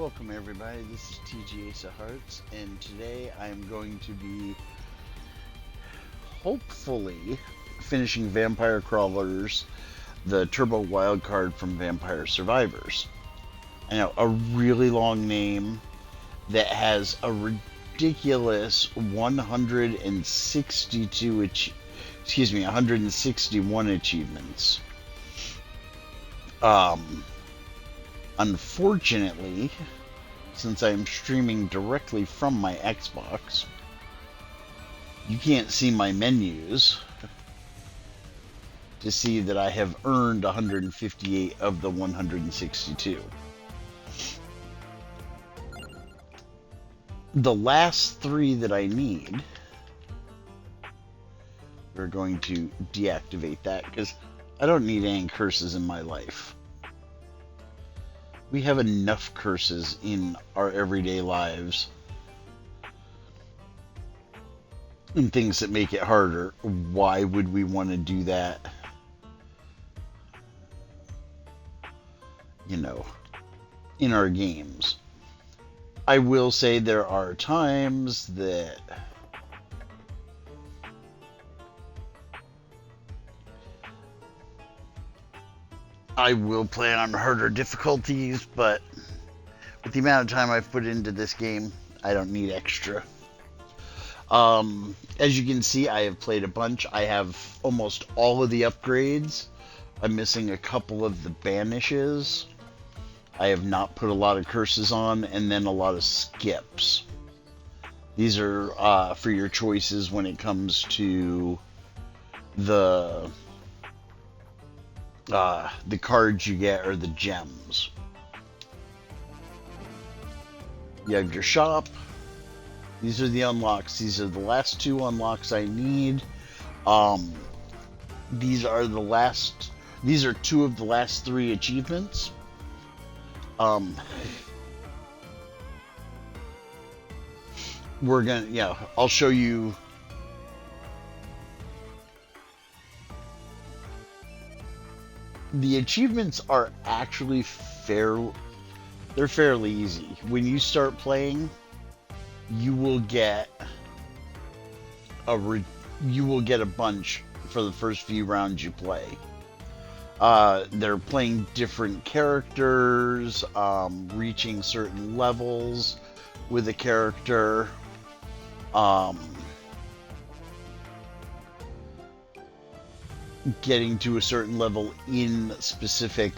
Welcome everybody, this is TG Ace of Hearts, and today I'm going to be hopefully finishing Vampire Crawlers, the Turbo Wildcard from Vampire Survivors. I know, a really long name that has a ridiculous 161 achievements. Unfortunately, since I'm streaming directly from my Xbox, you can't see my menus to see that I have earned 158 of the 162. The last three that I need, we're going to deactivate that because I don't need any curses in my life. We have enough curses in our everyday lives and things that make it harder. Why would we want to do that? You know, in our games. I will say there are times that I will play on harder difficulties, but with the amount of time I've put into this game, I don't need extra. As you can see, I have played a bunch. I have almost all of the upgrades. I'm missing a couple of the banishes. I have not put a lot of curses on, and then a lot of skips. These are for your choices when it comes to the cards you get or the gems. You have your shop. These are the unlocks. These are the last two unlocks I need. These are two of the last three achievements. I'll show you. The achievements are actually they're fairly easy. When you start playing, you will get a bunch for the first few rounds you play. They're playing different characters, reaching certain levels with a character. Getting to a certain level in specific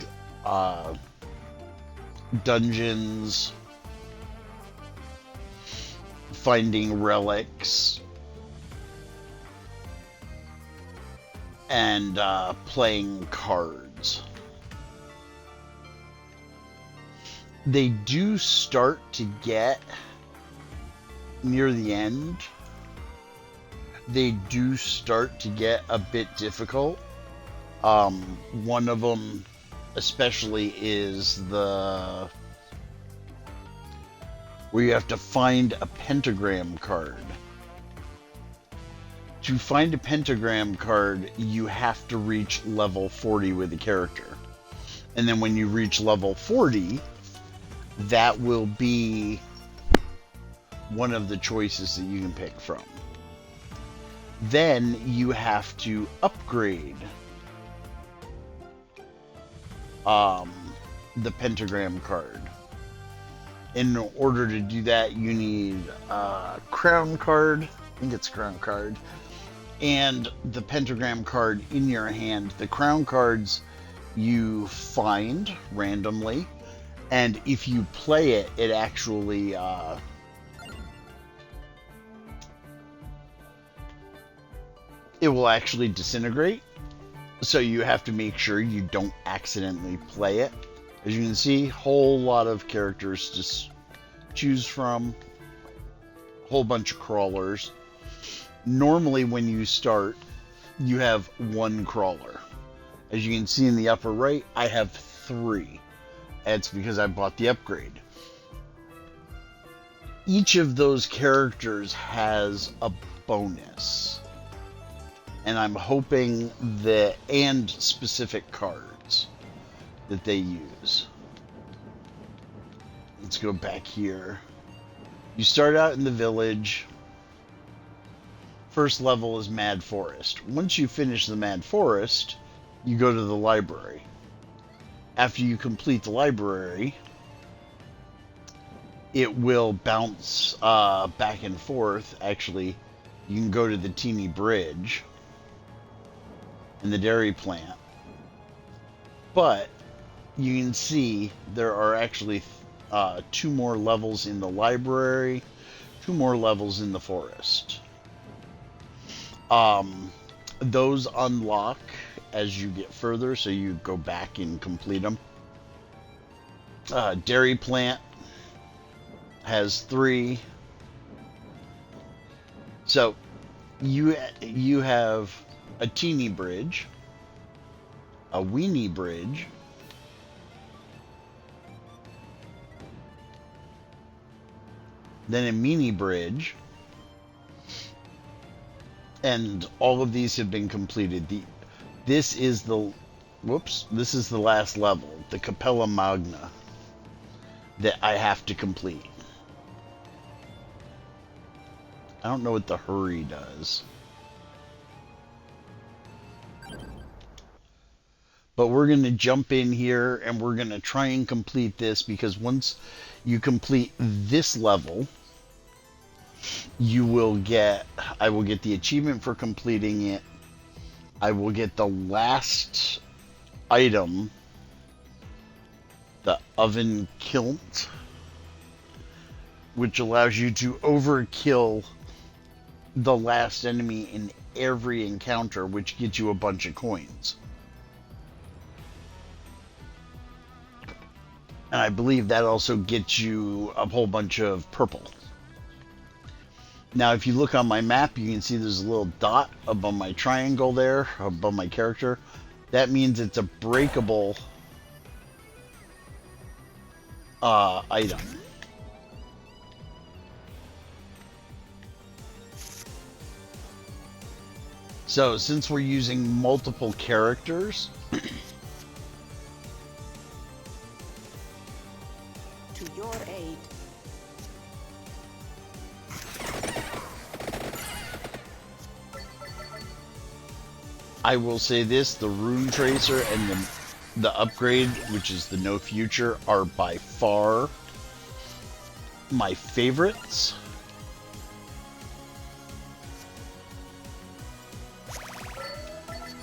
dungeons, finding relics, and playing cards. They do start to get near the end. They do start to get a bit difficult. One of them especially is where you have to find a pentagram card. To find a pentagram card, you have to reach level 40 with the character. And then when you reach level 40, that will be one of the choices that you can pick from. Then you have to upgrade the pentagram card. In order to do that, you need a crown card. I think it's a crown card. And the pentagram card in your hand. The crown cards you find randomly. And if you play it, it actually it will actually disintegrate, so you have to make sure you don't accidentally play it. As you can see, whole lot of characters to choose from, whole bunch of crawlers. Normally when you start, you have one crawler. As you can see in the upper right, I have 3. That's because I bought the upgrade. Each of those characters has a bonus. And I'm hoping and specific cards that they use. let's go back here. You start out in the village. First level is Mad Forest. Once you finish the Mad Forest, you go to the library. After you complete the library, it will bounce back and forth. Actually, you can go to the Teeny Bridge and the dairy plant. But you can see there are actually 2 more levels in the library, 2 more levels in the forest. Those unlock as you get further, so you go back and complete them. Dairy plant has 3. So you have a teeny bridge, a weeny bridge, then a mini bridge, and all of these have been completed. This is the last level, the Capella Magna, that I have to complete. I don't know what the hurry does. But we're going to jump in here and we're going to try and complete this, because once you complete this level, I will get the achievement for completing it. I will get the last item, the oven kilt, which allows you to overkill the last enemy in every encounter, which gets you a bunch of coins. And I believe that also gets you a whole bunch of purple. Now, if you look on my map, you can see there's a little dot above my triangle there, above my character. That means it's a breakable item. So, since we're using multiple characters, to your aid. I will say this, the Rune Tracer and the upgrade, which is the No Future, are by far my favorites.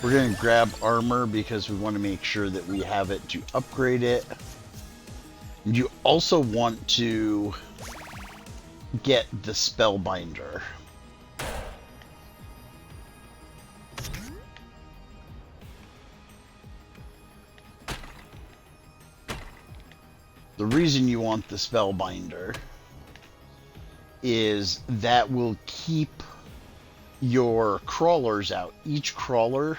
We're going to grab armor because we want to make sure that we have it to upgrade it. And you also want to get the Spellbinder. The reason you want the Spellbinder is that will keep your crawlers out. Each crawler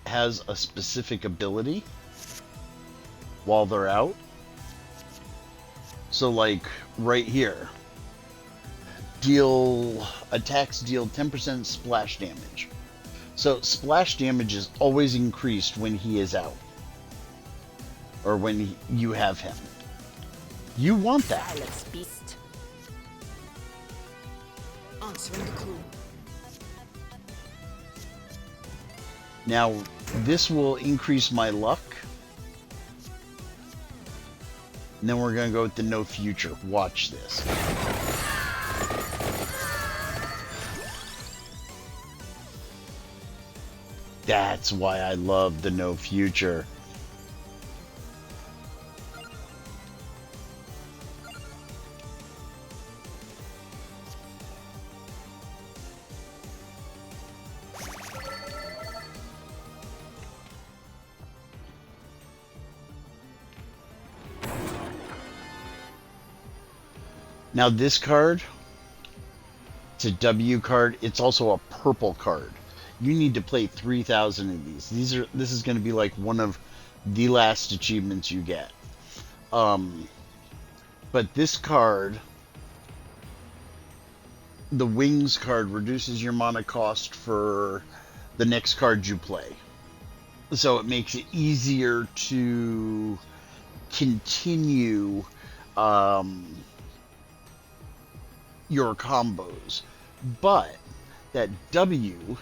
has a specific ability while they're out. So like right here, attacks deal 10% splash damage. So splash damage is always increased when he is out, or when you have him. You want that. Alex Beast. Answering the clue. Now, this will increase my luck. And then we're going to go with the No Future. Watch this. That's why I love the No Future. Now this card, it's a W card. It's also a purple card. You need to play 3,000 of these. This is going to be like one of the last achievements you get. But this card the Wings card reduces your mana cost for the next card you play. So it makes it easier to continue your combos. But that W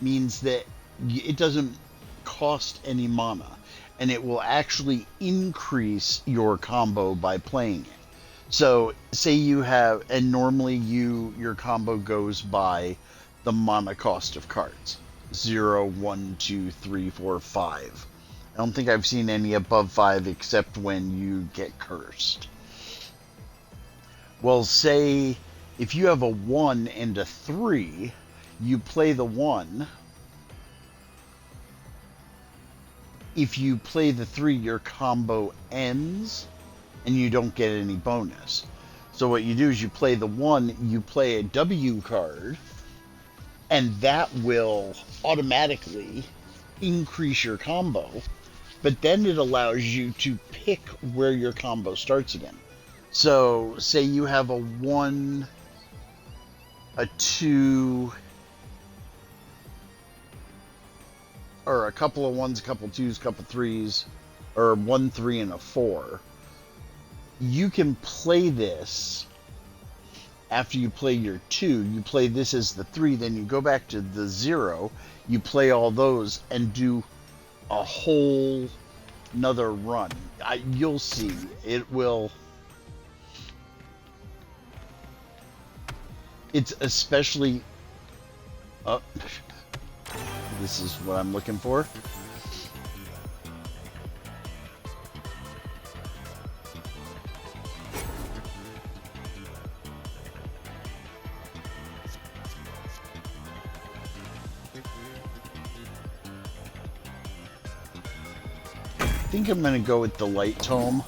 means that it doesn't cost any mana, and it will actually increase your combo by playing it. So say you have, and normally your combo goes by the mana cost of cards. 0, 1, 2, 3, 4, 5. I don't think I've seen any above 5 except when you get cursed. Well, say if you have a 1 and a 3, you play the 1. If you play the 3, your combo ends and you don't get any bonus. So what you do is you play the 1, you play a W card, and that will automatically increase your combo, but then it allows you to pick where your combo starts again. So say you have a 1, a 2, or a couple of 1s, a couple of 2s, a couple of 3s, or 1, 3, and a 4. You can play this after you play your 2. You play this as the 3, then you go back to the 0, you play all those, and do a whole another run. You'll see. It will... It's especially... this is what I'm looking for. I think I'm going to go with the Light Tome,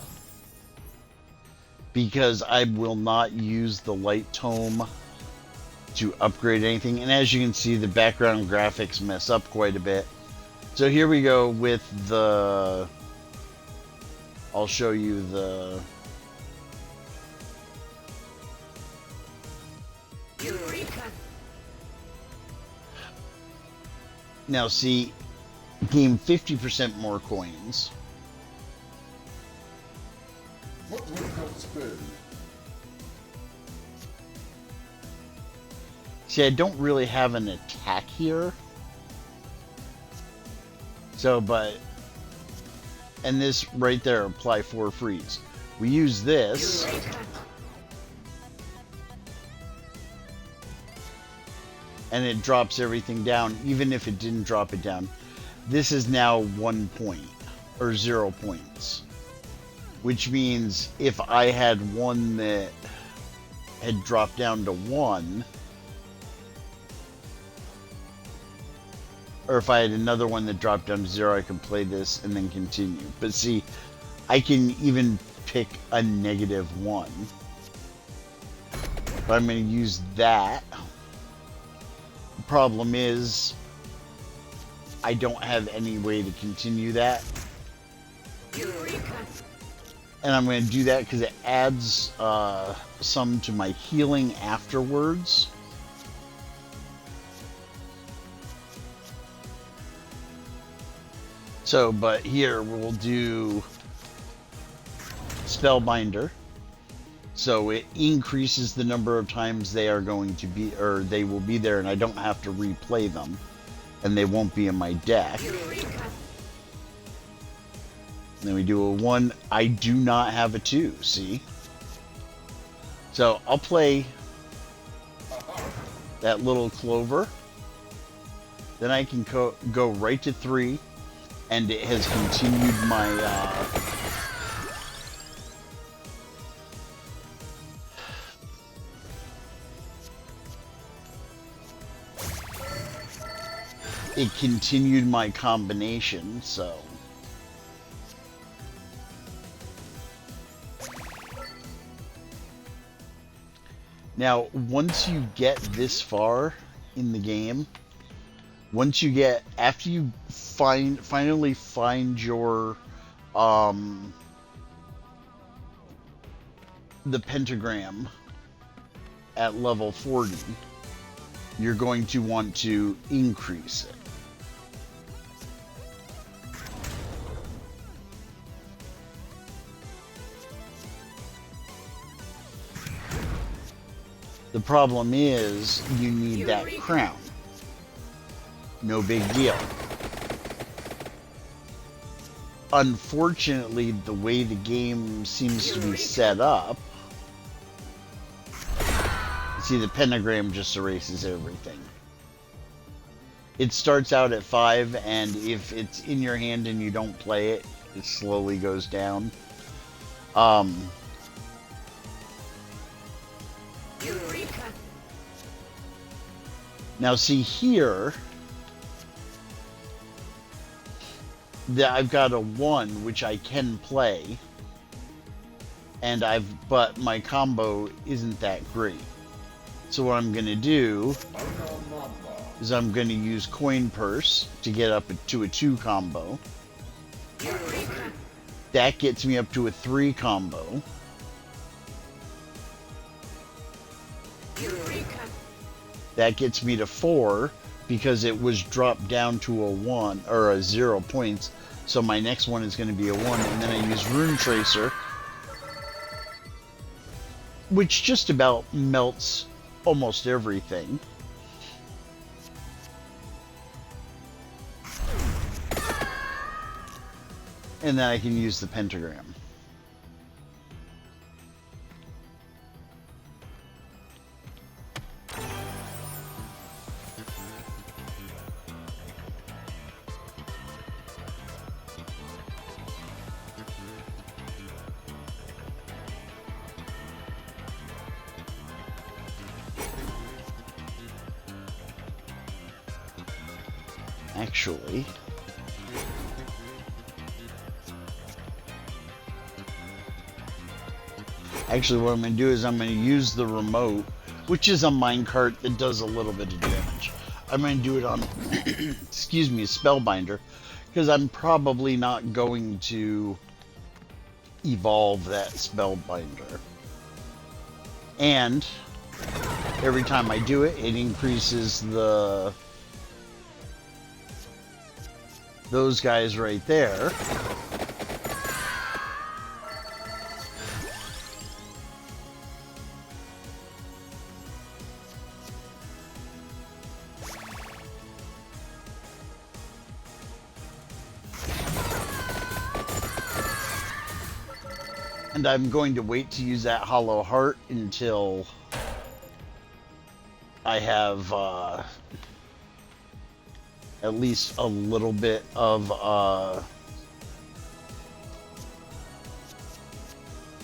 because I will not use the Light Tome to upgrade anything. And as you can see, the background graphics mess up quite a bit. So here we go with the... I'll show you the... Eureka. Now see, gain 50% more coins. What would have spoon? See, I don't really have an attack here. So, but... And this right there, apply 4 freeze. We use this. Eureka. And it drops everything down, even if it didn't drop it down. This is now 1 point, or 0 points. Which means if I had one that had dropped down to 1, or if I had another one that dropped down to 0, I could play this and then continue. But see, I can even pick a -1. But I'm going to use that. The problem is, I don't have any way to continue that. Eureka. And I'm going to do that because it adds some to my healing afterwards. So, but here we'll do Spellbinder. So it increases the number of times they are going to be, or they will be there, and I don't have to replay them. And they won't be in my deck. Eureka. Then we do a 1. I do not have a 2, see? So I'll play that little clover. Then I can go right to 3. And it has continued my... it continued my combination, so... Now, once you get this far in the game, once you get, after you finally find your, the pentagram, at level 40, you're going to want to increase it. The problem is you need that crown. No big deal. Unfortunately, the way the game seems to be set up, see, the pentagram just erases everything. It starts out at 5, and if it's in your hand and you don't play it, it slowly goes down. Eureka. Now see here, that I've got a 1 which I can play, and but my combo isn't that great. So what I'm gonna do is I'm gonna use Coin Purse to get up to a 2 combo. Eureka. That gets me up to a 3 combo. Eureka. That gets me to 4 because it was dropped down to a 1 or a 0 points. So my next one is going to be a 1, and then I use Rune Tracer, which just about melts almost everything. And then I can use the pentagram. Actually, what I'm going to do is I'm going to use the remote, which is a minecart that does a little bit of damage. I'm going to do it on, excuse me, a Spellbinder, because I'm probably not going to evolve that Spellbinder. And every time I do it, it increases those guys right there. And I'm going to wait to use that Hollow Heart until I have at least a little bit of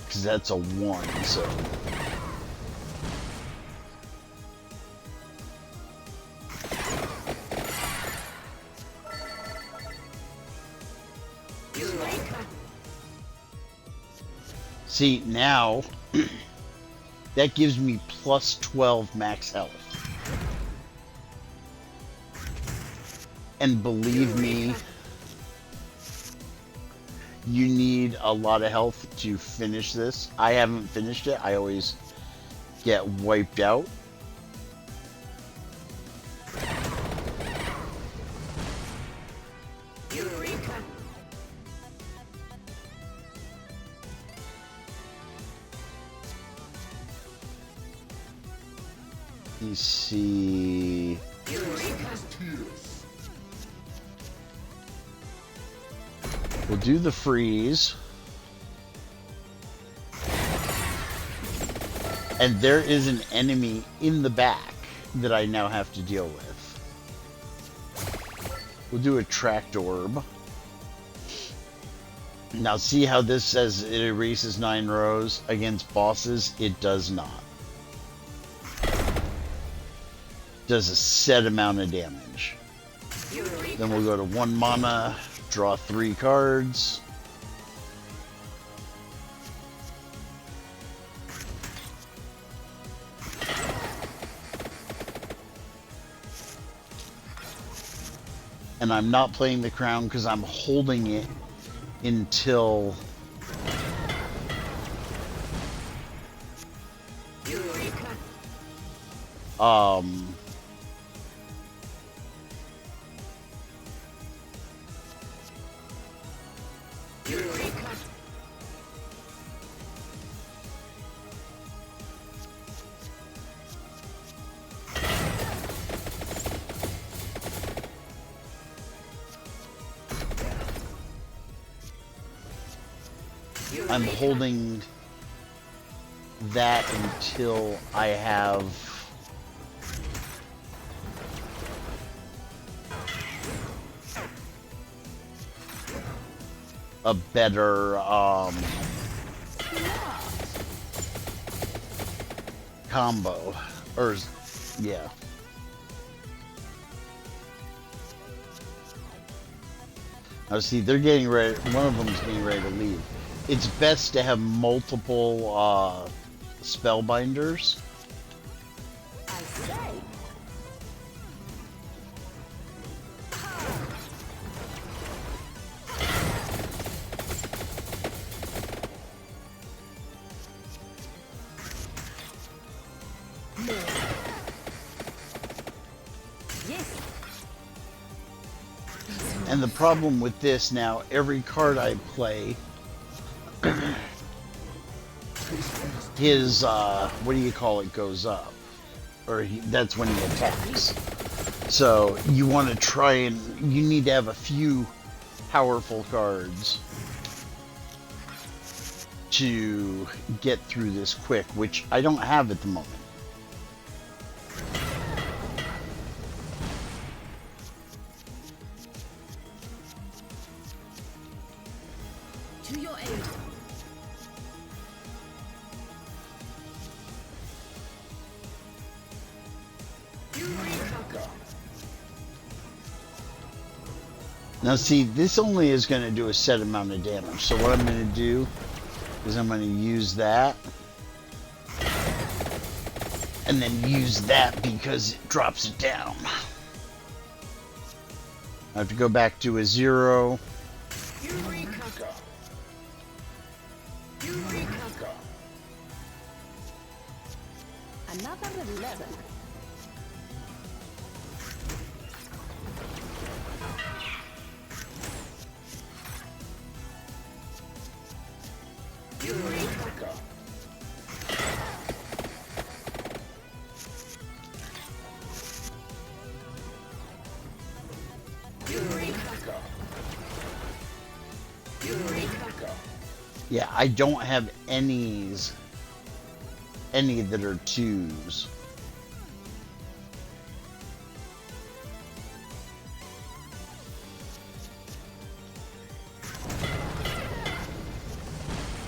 because that's a 1, so see, now that gives me plus 12 max health. And believe me, you need a lot of health to finish this. I haven't finished it. I always get wiped out. Eureka. You see, we'll do the freeze. And there is an enemy in the back that I now have to deal with. We'll do a tracked orb. Now see how this says it erases 9 rows against bosses? It does not. Does a set amount of damage. Then we'll go to 1 mana, draw 3 cards. And I'm not playing the crown because I'm holding it until Um, Eureka! I'm Eureka! holding that until I have a better combo, or yeah. Now see, they're getting ready. One of them's getting ready to leave. It's best to have multiple spellbinders. I say! Yes! And the problem with this now, every card I play, his what do you call it, goes up, or that's when he attacks. So you want to try and you need to have a few powerful cards to get through this quick, which I don't have at the moment. To your aid! Eureka! Now see, this only is going to do a set amount of damage. So what I'm going to do is I'm going to use that. And then use that because it drops it down. I have to go back to a 0. Eureka! Eureka! Another 11. Eureka! Eureka! Eureka! Yeah, I don't have any that are 2s.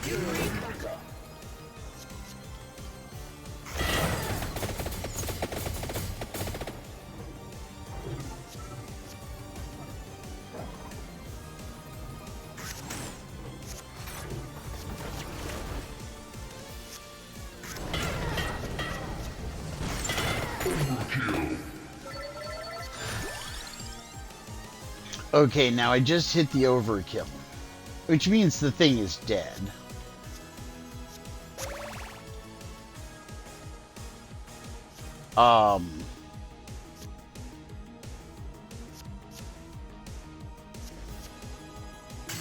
Eureka! Okay, now I just hit the overkill, which means the thing is dead.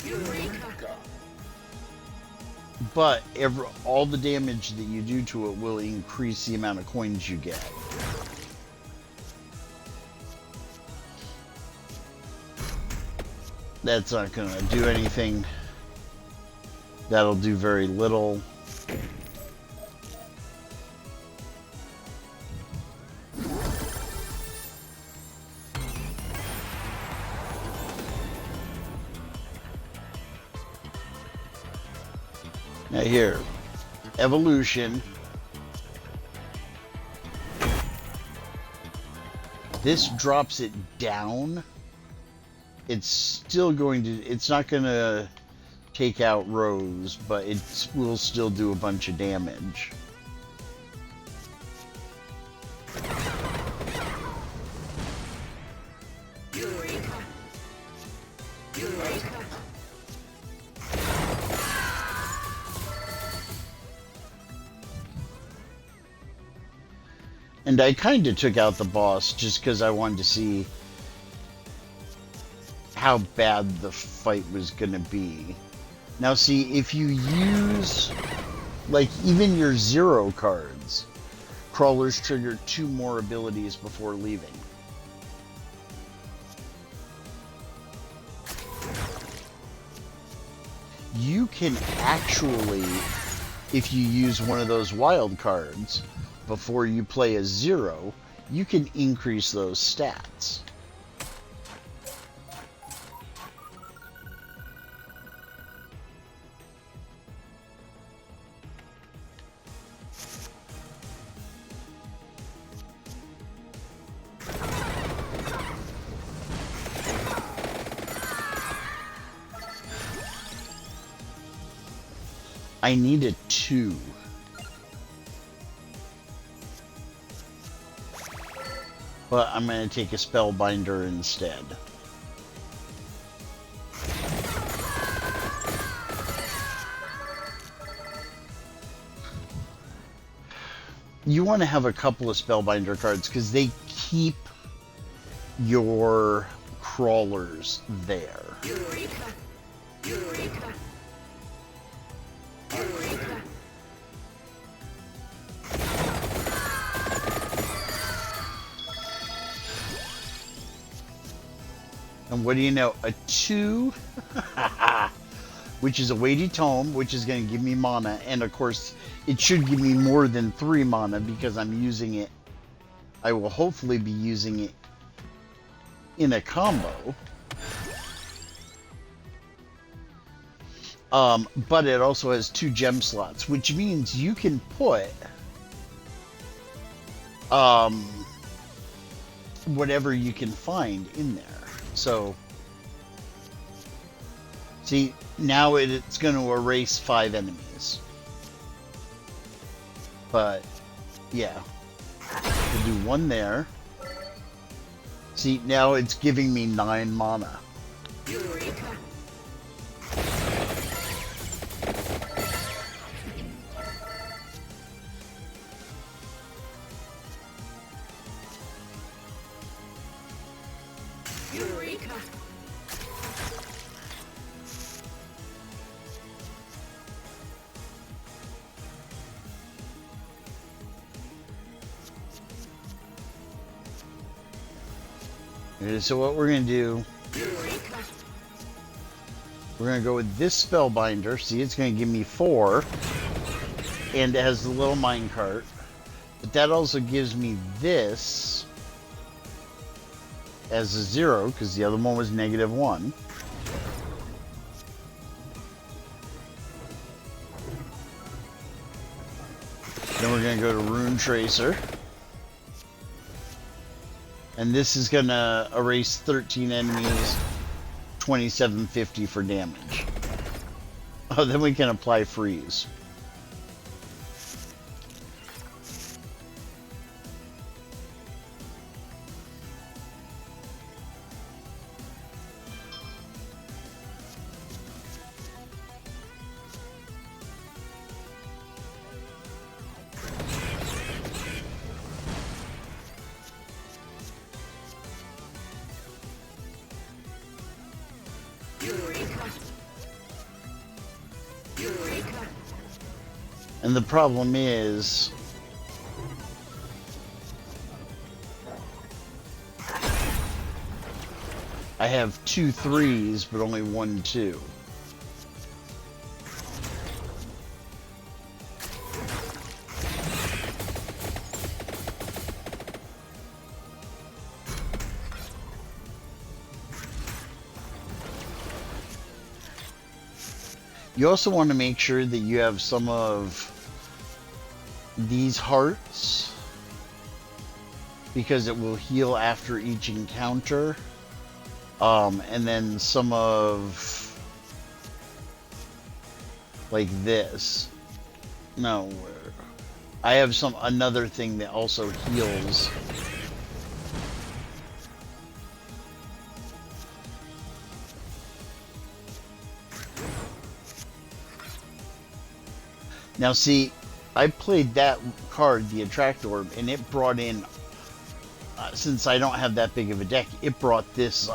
Eureka! But all the damage that you do to it will increase the amount of coins you get. That's not gonna do anything. That'll do very little. Now here, evolution. This drops it down. It's still going to, it's not going to take out Rose, but it will still do a bunch of damage. Eureka! Eureka! And I kind of took out the boss just because I wanted to see how bad the fight was going to be. Now see, if you use, like, even your 0 cards, crawlers trigger 2 more abilities before leaving. You can actually, if you use one of those wild cards before you play a 0, you can increase those stats. I need a 2. But I'm going to take a Spellbinder instead. You want to have a couple of Spellbinder cards because they keep your crawlers there. Eureka! Eureka! Eureka! And what do you know? A 2, which is a weighty tome, which is going to give me mana. And of course, it should give me more than 3 mana because I'm using it. I will hopefully be using it in a combo. But it also has 2 gem slots, which means you can put whatever you can find in there. So, see, now it's going to erase 5 enemies. But, yeah. We'll do 1 there. See, now it's giving me 9 mana. Eureka! Eureka! Okay, so what we're going to do, Eureka! we're going to go with this Spellbinder. See, it's going to give me 4. And it has the little minecart. But that also gives me this as a 0, because the other one was -1. Then we're going to go to Rune Tracer. And this is going to erase 13 enemies, 2750 for damage. Oh, then we can apply freeze. Eureka! Eureka! And the problem is, I have 2 3s, but only 1 2. You also want to make sure that you have some of these hearts, because it will heal after each encounter. And then some of, like this. No, I have another thing that also heals. Now see, I played that card, the Attract Orb, and it brought in, since I don't have that big of a deck, it brought this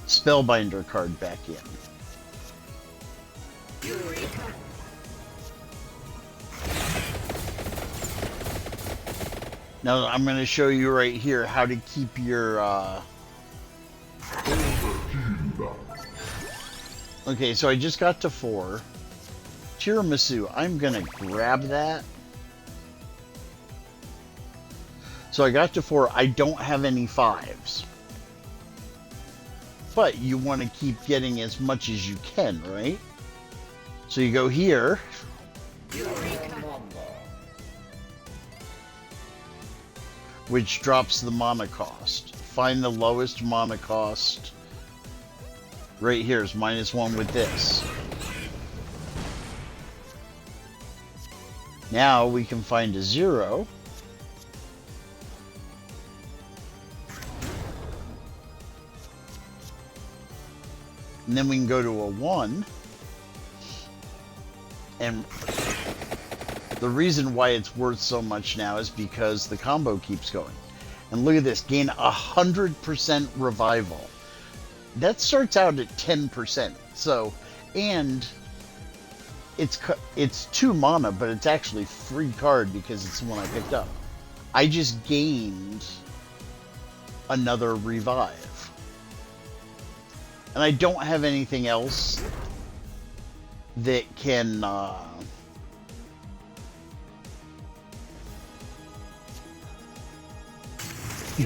Spellbinder card back in. Eureka. Now I'm going to show you right here how to keep your... Okay, so I just got to 4. Tiramisu, I'm going to grab that. So I got to 4. I don't have any 5s. But you want to keep getting as much as you can, right? So you go here. Eureka. Which drops the mana cost. Find the lowest mana cost. Right here is -1 with this. Now we can find a 0. And then we can go to a 1. And the reason why it's worth so much now is because the combo keeps going. And look at this, gain 100% revival. That starts out at 10%. So, and it's 2 mana, but it's actually free card because it's the one I picked up. I just gained another revive. And I don't have anything else that can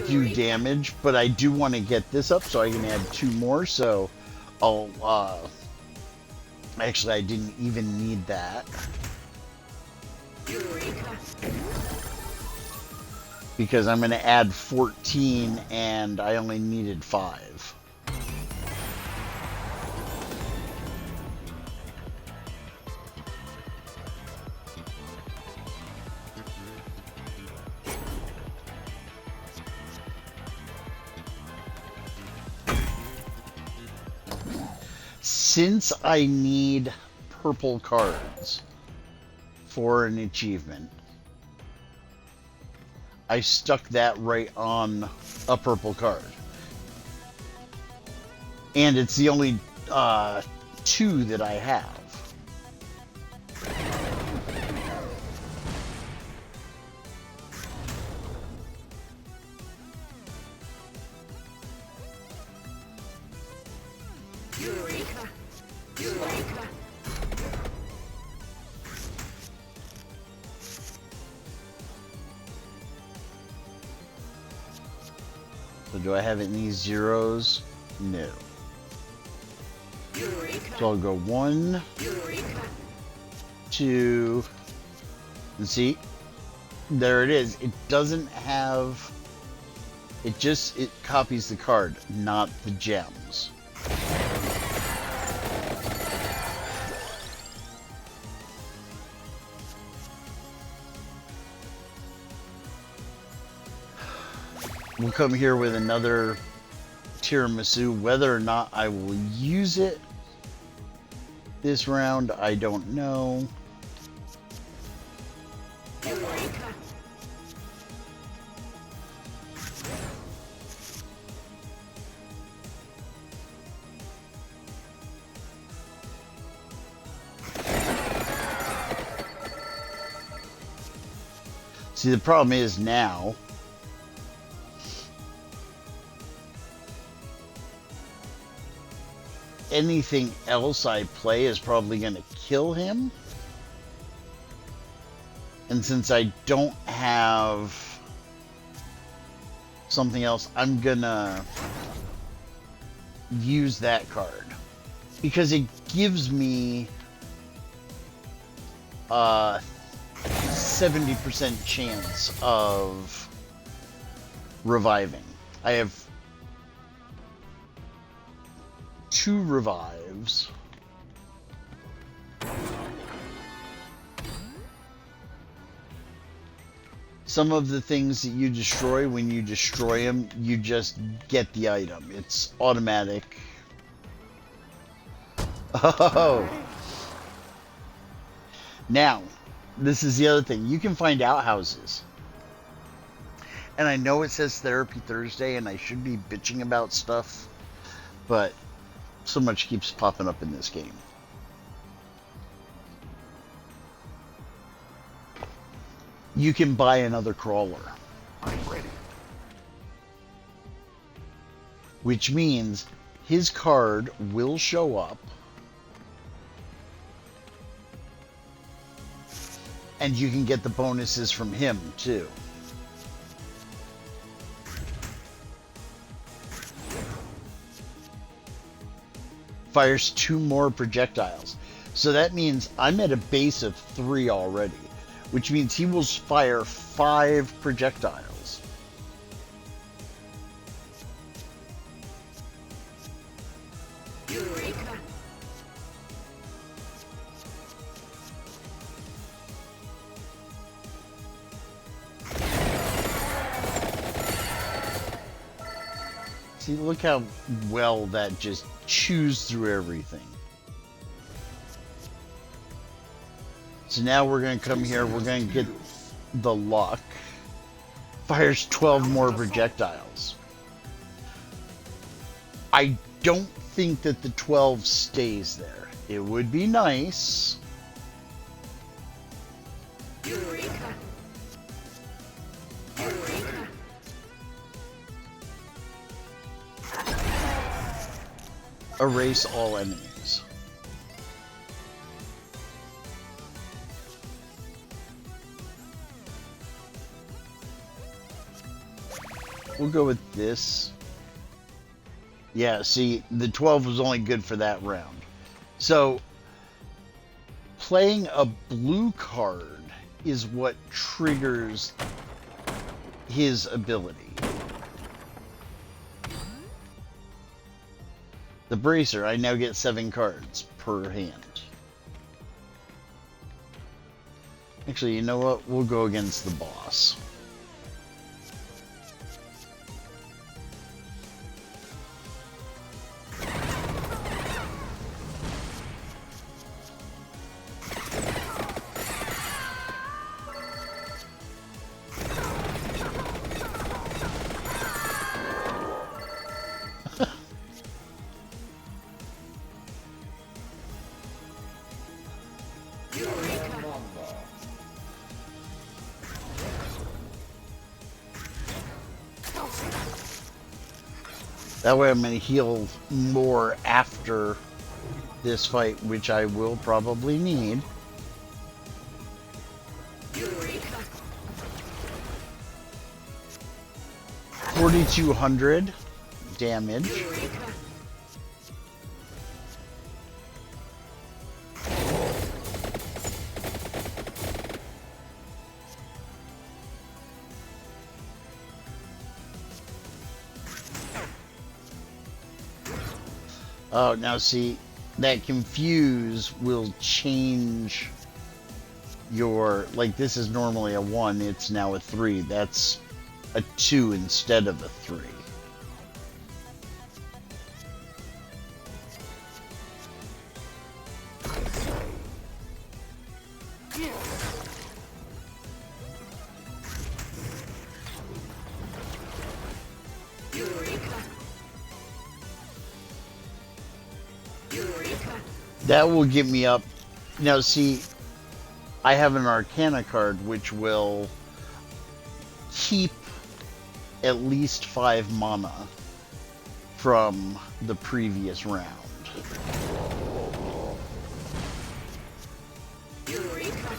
do damage, but I do want to get this up so I can add 2 more, so I'll actually I didn't even need that. Eureka. Because I'm going to add 14 and I only needed 5. Since I need purple cards for an achievement, I stuck that right on a purple card. And it's the only 2 that I have. Eureka. Eureka. So do I have any zeros? No. Eureka. So I'll go 1, Eureka. 2, and see, there it is. It doesn't have, it copies the card, not the gems. We'll come here with another tiramisu. Whether or not I will use it this round, I don't know. Eureka. See, the problem is now anything else I play is probably going to kill him. And since I don't have something else, I'm going to use that card. Because it gives me a 70% chance of reviving. I have 2 revives. Some of the things that you destroy, when you destroy them, you just get the item. It's automatic. Oh! Now, this is the other thing. You can find outhouses. And I know it says Therapy Thursday, and I should be bitching about stuff, but so much keeps popping up in this game. You can buy another crawler. I'm ready. Which means his card will show up, and you can get the bonuses from him too. Fires 2 more projectiles. So that means I'm at a base of 3 already, which means he will fire 5 projectiles. Eureka! See, look how well that just chews through everything. So now we're going to come here, we're going to get the luck. Fires 12 more projectiles. I don't think that the 12 stays there. It would be nice. Eureka! Eureka! Erase all enemies. We'll go with this. Yeah, see, the 12 was only good for that round. So, playing a blue card is what triggers his ability. The bracer, I now get 7 cards per hand. Actually, you know what? We'll go against the boss. That way I'm going to heal more after this fight, which I will probably need. Eureka! 4,200 damage. Eureka! Oh, now see, that confuse will change your, like this is normally a 1, it's now a 3. That's a 2 instead of a 3. Eureka! Eureka! That will get me up. Now see, I have an Arcana card which will keep at least 5 mana from the previous round. Eureka!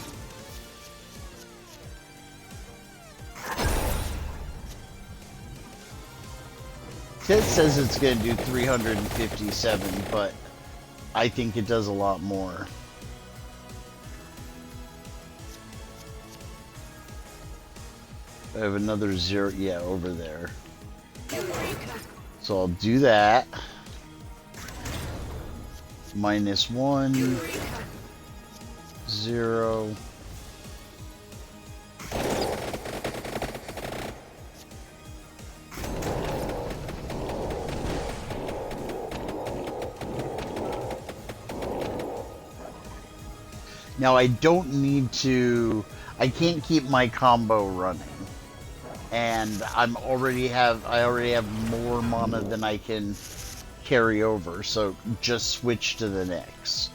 It says it's going to do 357, but I think it does a lot more. I have another 0, yeah, over there. Eureka! So I'll do that. -1, Eureka! 0. Now I don't need to. I can't keep my combo running, and I already have more mana than I can carry over. So just switch to the next.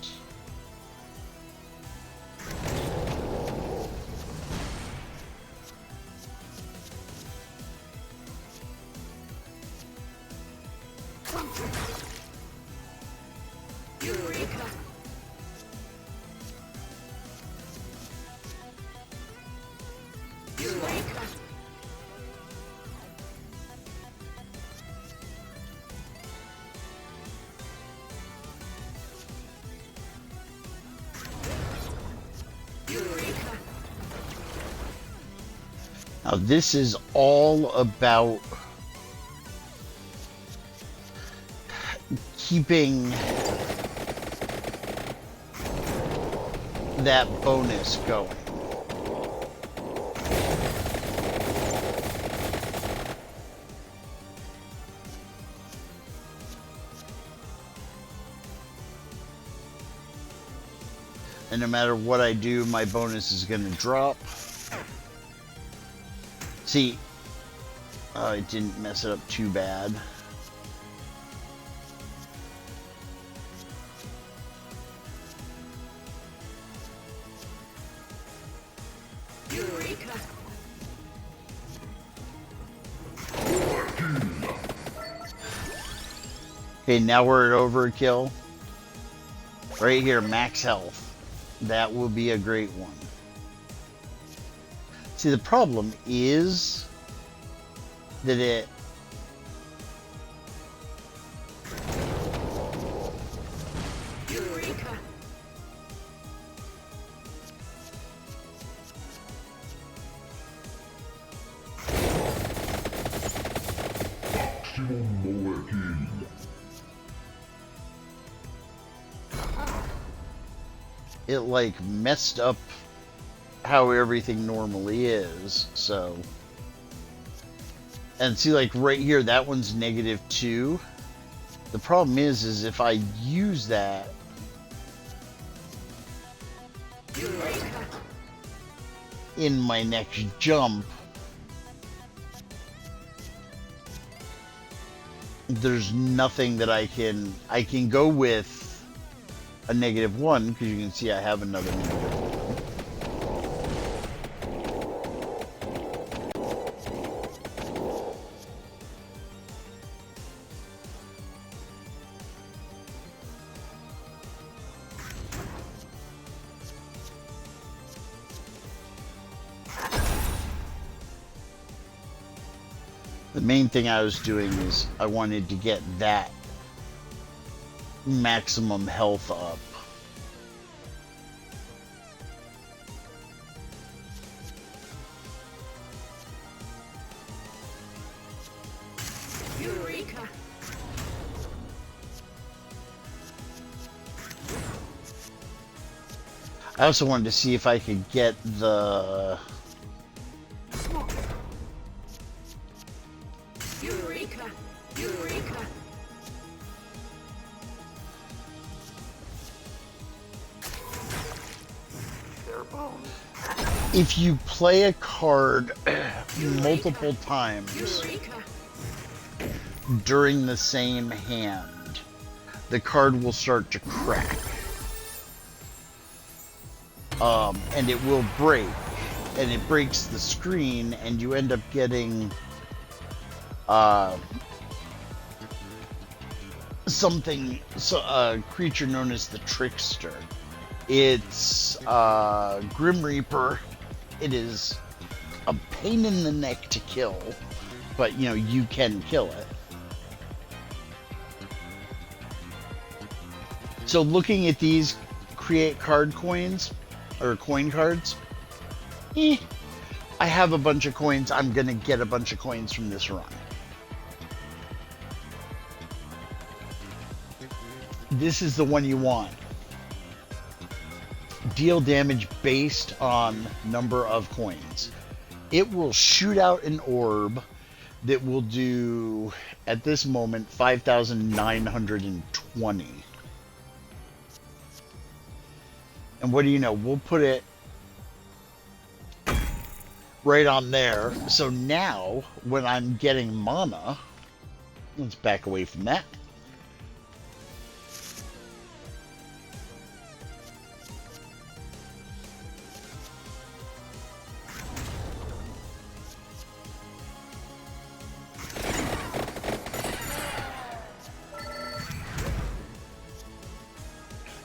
Eureka! Eureka! Eureka! Now this is all about keeping that bonus going. And no matter what I do, my bonus is going to drop. See, I didn't mess it up too bad. Eureka! Okay, now we're at overkill. Right here, max health. That will be a great one. See, the problem is that it... Eureka! It, like, messed up how everything normally is, so... And see, like, right here, that one's -2. The problem is if I use that... Eureka! in my next jump, there's nothing that I can go with a -1, because you can see I have another -1. The main thing I was doing is I wanted to get that maximum health up. Eureka! I also wanted to see if I could get the... Eureka! Eureka! If you play a card multiple times Eureka! during the same hand, the card will start to crack. And it will break. And it breaks the screen, and you end up getting a creature known as the Trickster. It's Grim Reaper. It is a pain in the neck to kill, but you know, you can kill it. So looking at these create card coins, or coin cards, I have a bunch of coins. I'm gonna get a bunch of coins from this run. This is the one you want. Deal damage based on number of coins. It will shoot out an orb that will do, at this moment, 5,920. And what do you know? We'll put it right on there. So now, when I'm getting mana, let's back away from that.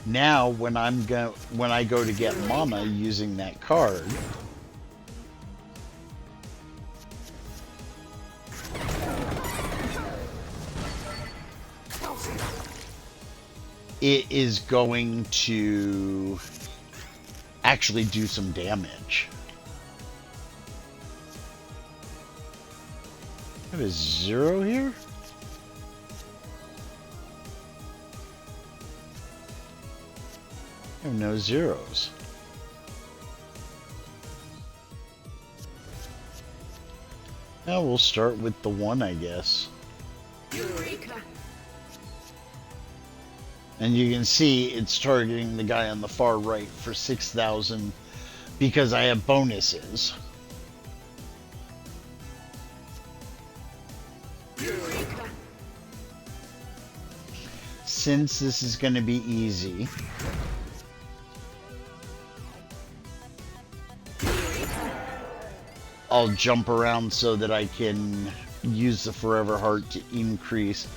Now, when I go to get mana using that card, it is going to actually do some damage. I have a 0 here? I have no zeros. Now we'll start with the 1, I guess. Eureka! And you can see it's targeting the guy on the far right for 6,000 because I have bonuses. Eureka! Since this is going to be easy, I'll jump around so that I can use the Forever Heart to increase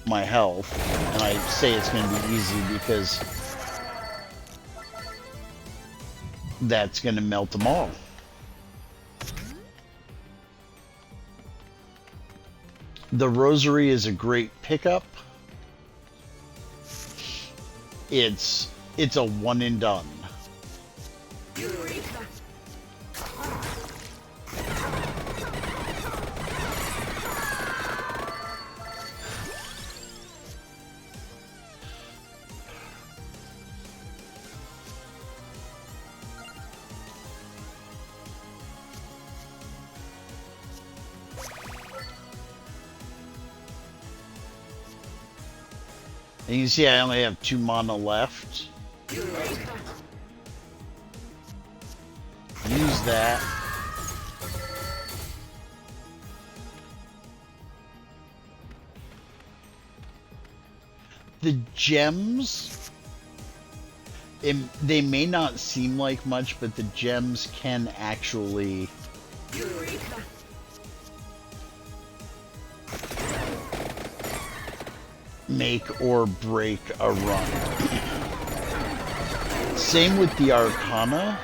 my health. And I say it's going to be easy because that's going to melt them all. The Rosary is a great pickup. It's a one and done. Eureka! And you can see I only have 2 mana left. Eureka! Use that. The gems, they may not seem like much, but the gems can actually Eureka! make or break a run. Same with the Arcana.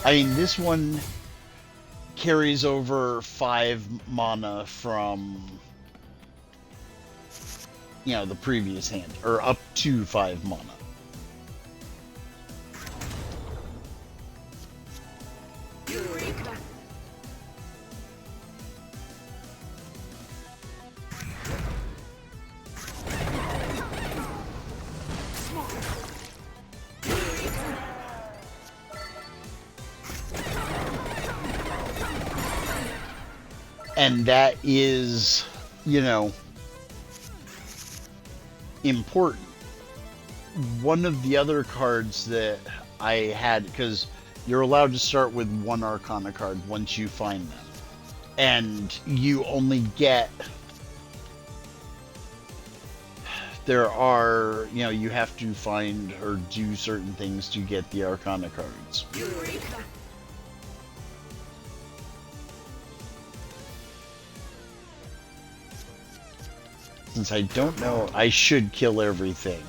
I mean, this one carries over 5 mana from, you know, the previous hand, or up to 5 mana. Eureka! And that is, you know, important. One of the other cards that I had, because you're allowed to start with 1 Arcana card once you find them. And you only get, there are, you know, you have to find or do certain things to get the Arcana cards. Eureka! Since I don't know, I should kill everything.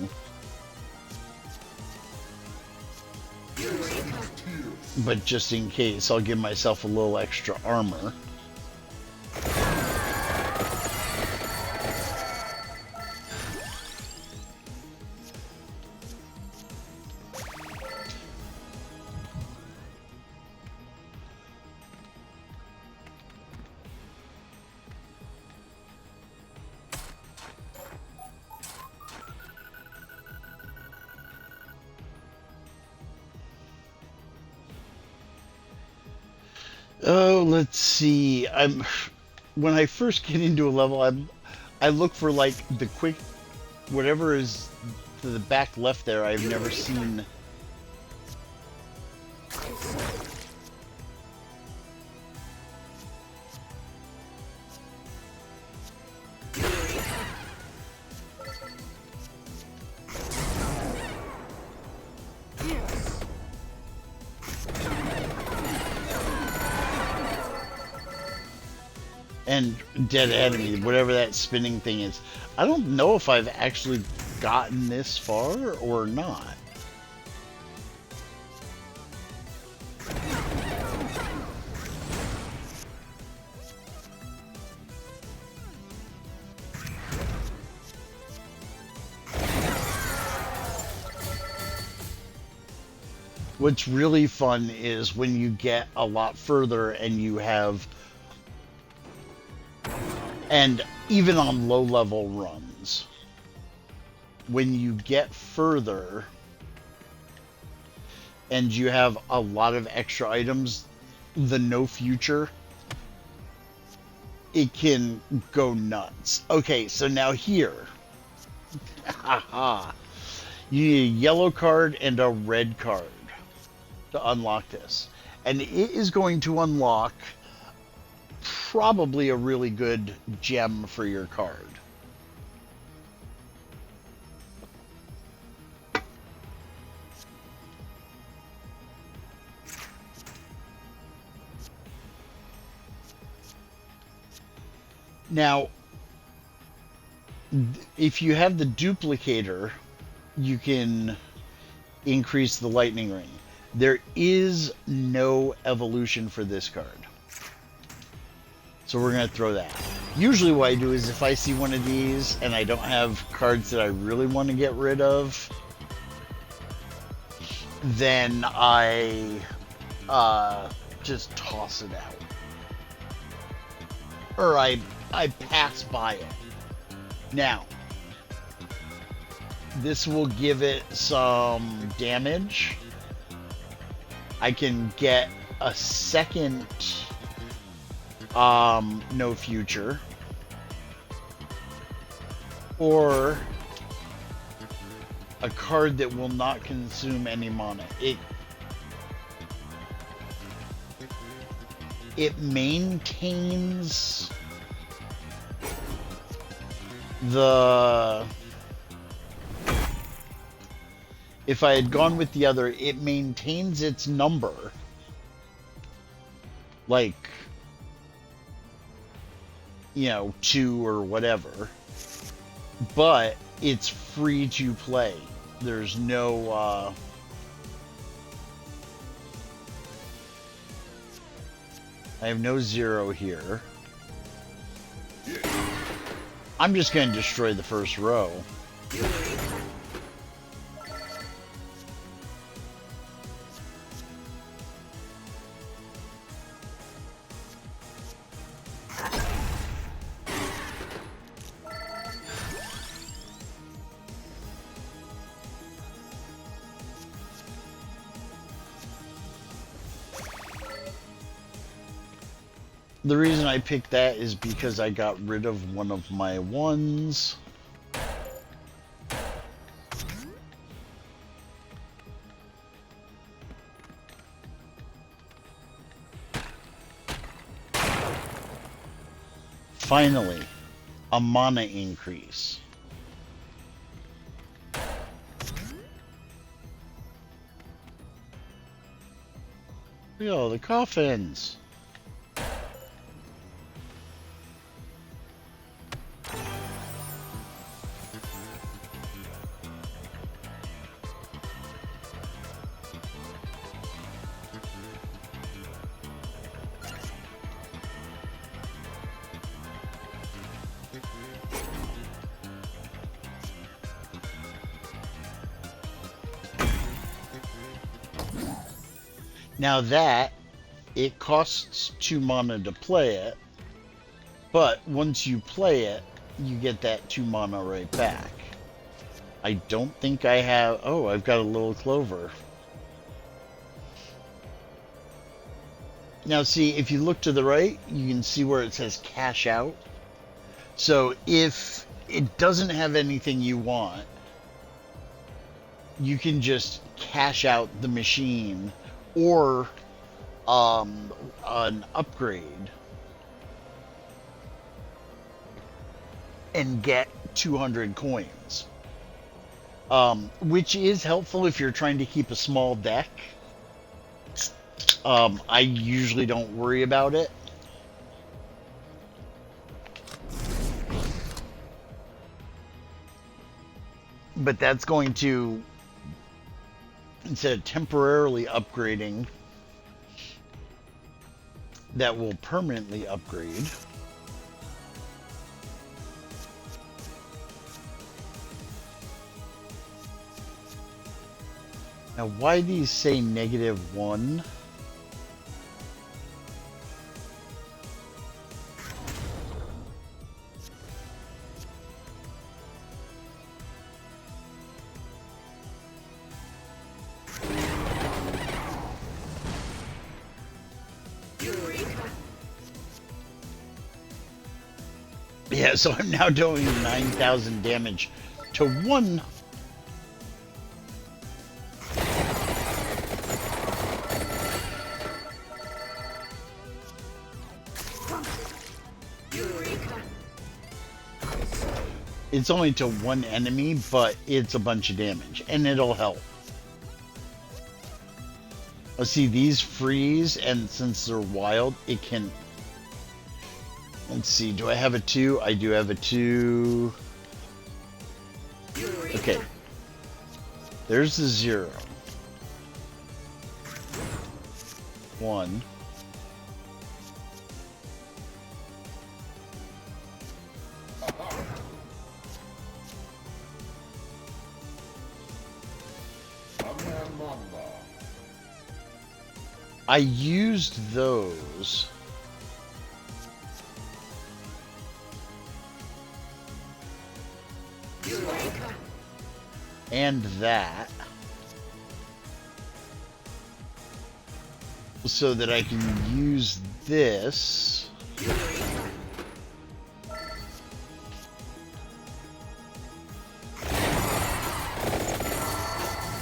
But just in case, I'll give myself a little extra armor. Oh, let's see. When I first get into a level, I look for like the quick, whatever is to the back left there, I've never seen... And dead enemy, whatever that spinning thing is. I don't know if I've actually gotten this far or not. What's really fun is when you get a lot further and you have... And even on low-level runs, when you get further and you have a lot of extra items, the no future, it can go nuts. Okay, so now here, haha, you need a yellow card and a red card to unlock this. And it is going to unlock probably a really good gem for your card. Now, if you have the duplicator, you can increase the lightning ring. There is no evolution for this card. So we're going to throw that. Usually what I do is if I see one of these and I don't have cards that I really want to get rid of, then I just toss it out. Or I pass by it. Now, this will give it some damage. I can get a second no future, or a card that will not consume any mana. It maintains the... If I had gone with the other, it maintains its number. Like, you know, 2 or whatever, but it's free to play. There's no I have no 0 here. I'm just going to destroy the first row. The reason I picked that is because I got rid of one of my ones. Finally, a mana increase. Look at all the coffins. Now that, it costs 2 mana to play it, but once you play it, you get that 2 mana right back. I don't think I have... Oh, I've got a little clover. Now see, if you look to the right, you can see where it says cash out. So if it doesn't have anything you want, you can just cash out the machine or an upgrade and get 200 coins, which is helpful if you're trying to keep a small deck. I usually don't worry about it. But that's going to, instead of temporarily upgrading, that will permanently upgrade. Now, why these say -1? Yeah, so I'm now doing 9,000 damage to one. It's only to one enemy, but it's a bunch of damage, and it'll help. Let's see, these freeze, and since they're wild, it can... Let's see, do I have a 2? I do have a 2. Okay. There's the 0. 1. I used those. And that. So that I can use this.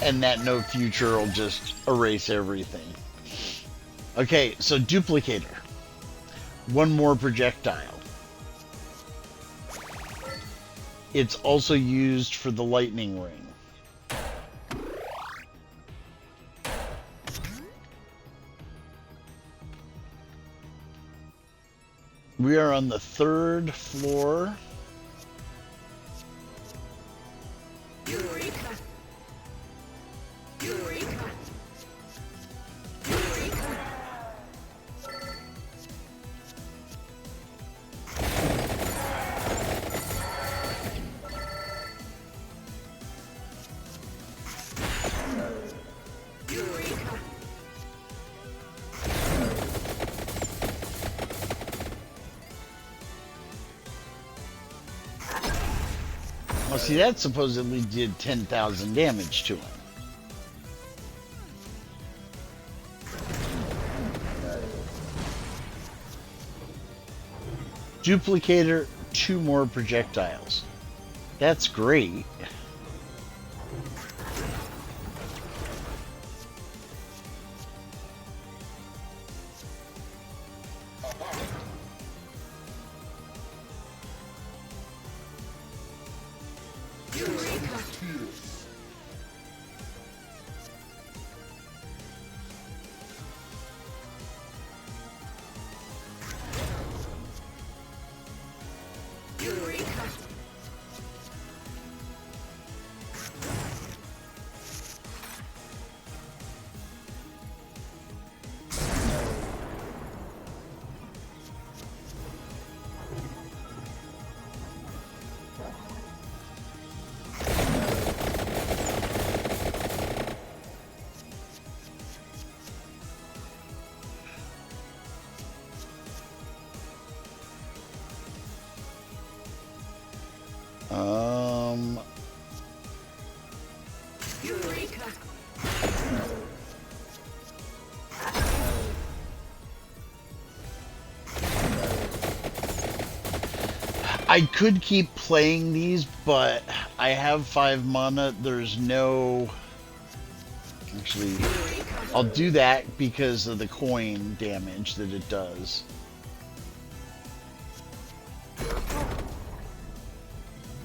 And that no future will just erase everything. Okay, so duplicator. One more projectile. It's also used for the lightning ring. We are on the 3rd floor. Eureka! Eureka! Well, see, that supposedly did 10,000 damage to him. Duplicator, 2 more projectiles. That's great. Eureka! I could keep playing these, but I have 5 mana. There's no Actually, I'll do that because of the coin damage that it does.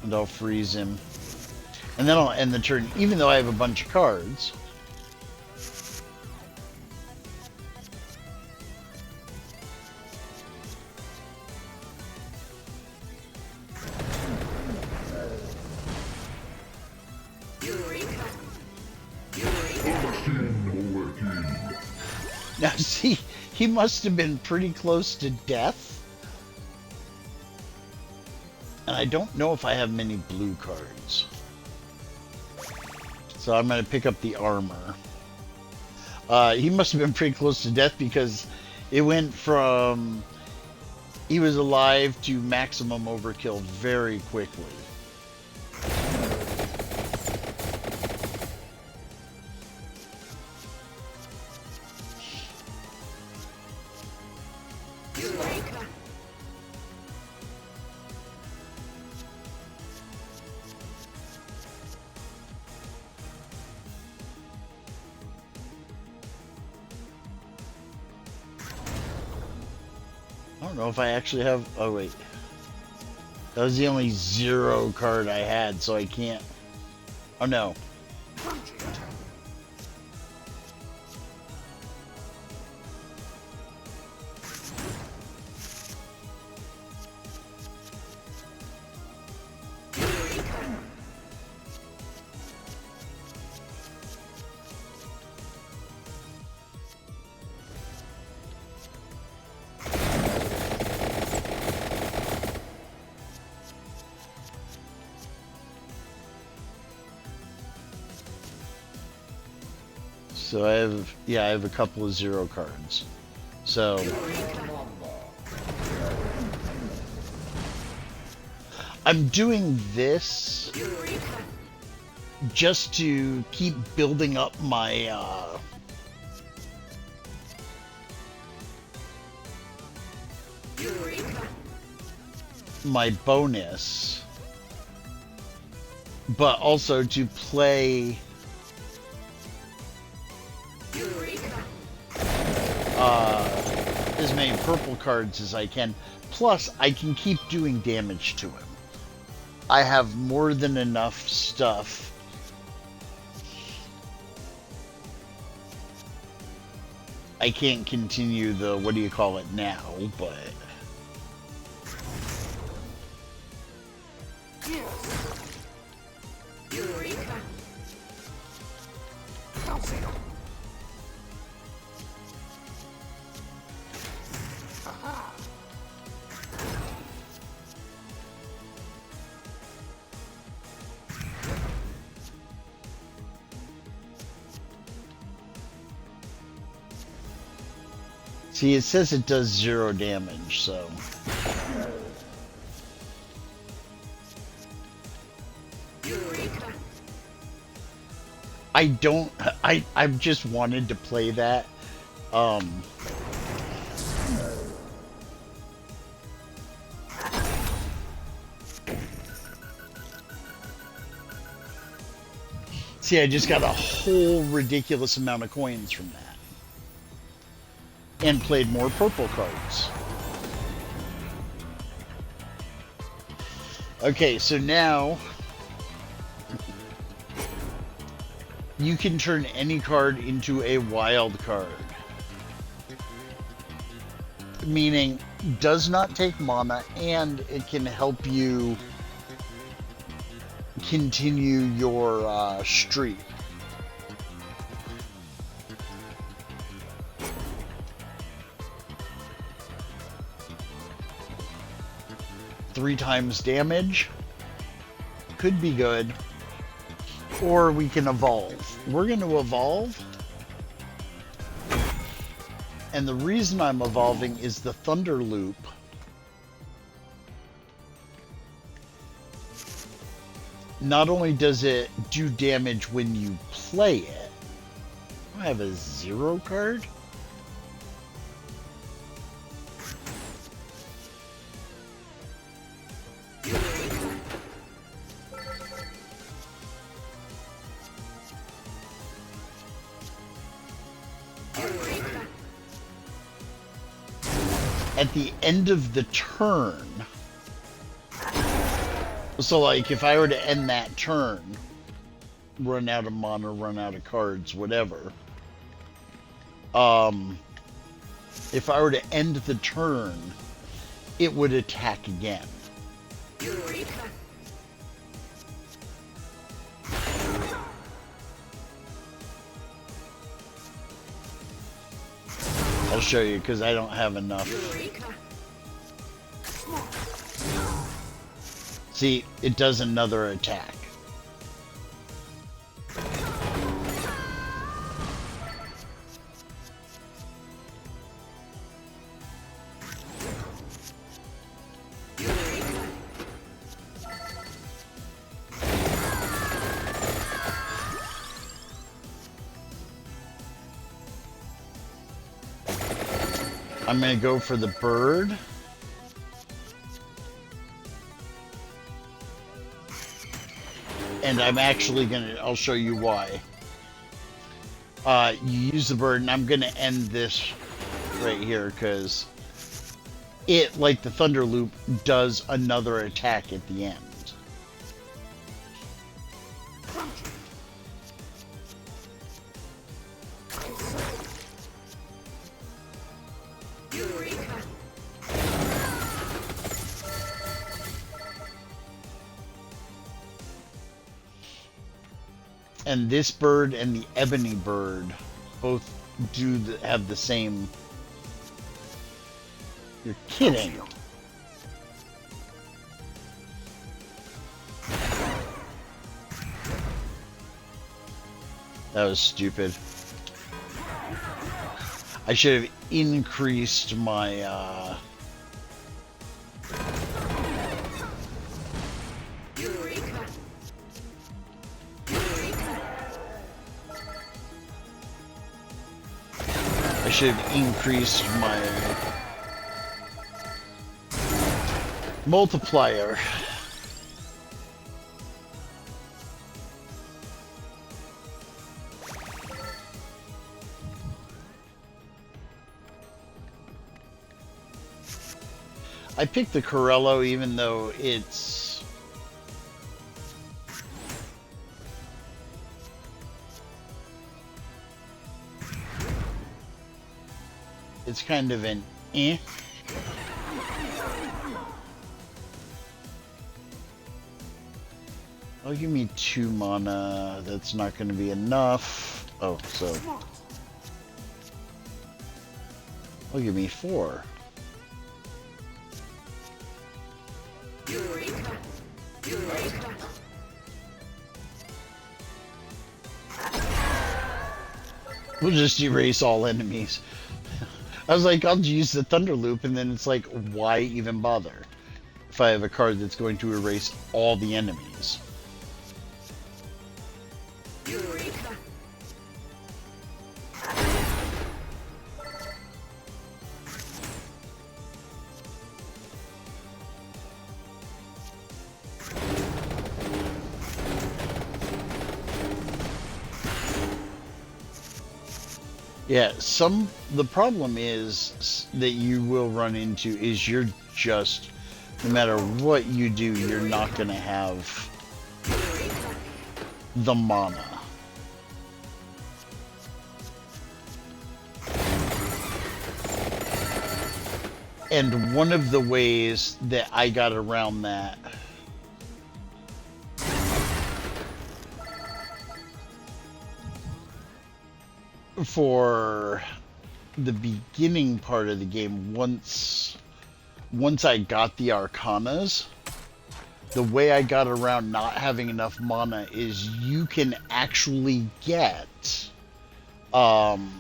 And I'll freeze him. And then I'll end the turn, even though I have a bunch of cards. Now, see, he must have been pretty close to death. And I don't know if I have many blue cards. So I'm going to pick up the armor. He must have been pretty close to death because it went from he was alive to maximum overkill very quickly. I don't know if I actually have... Oh, wait. That was the only 0 card I had, so I can't... Oh, no. So I have, yeah, I have a couple of 0 cards. So I'm doing this just to keep building up my my bonus, but also to play as many purple cards as I can. Plus, I can keep doing damage to him. I have more than enough stuff. I can't continue the, what do you call it now, but... See, it says it does 0 damage, so... I've just wanted to play that. See, I just got a whole ridiculous amount of coins from that. And played more purple cards. Okay, so now you can turn any card into a wild card. Meaning, does not take mana, and it can help you continue your streak. Three times damage could be good, or we can evolve. We're going to evolve, and the reason I'm evolving is the Thunder Loop. Not only does it do damage when you play it, I have a 0 card. Eureka! At the end of the turn, so like if I were to end that turn, run out of mana, run out of cards, whatever. If I were to end the turn, it would attack again. Eureka! I'll show you because I don't have enough. Eureka! See, it does another attack. Eureka! I'm going to go for the bird. And I'm actually going to, I'll show you why. You use the bird, and I'm going to end this right here because it, like the Thunder Loop, does another attack at the end. Eureka! And this bird and the ebony bird both have the same. You're kidding. That was stupid. I should have increased my Eureka! Eureka! I should have increased my multiplier. I picked the Corello even though it's kind of an eh. Oh, give me 2 mana. That's not going to be enough. Oh, so. Oh, give me 4. Eureka! Eureka! We'll just erase all enemies. I was like, I'll use the Thunder Loop, and then it's like, why even bother? If I have a card that's going to erase all the enemies. Eureka! Yeah, the problem is that you will run into is you're just, no matter what you do, you're not going to have Eureka! the mana. And one of the ways that I got around that for the beginning part of the game, once I got the Arcanas, the way I got around not having enough mana is you can actually get one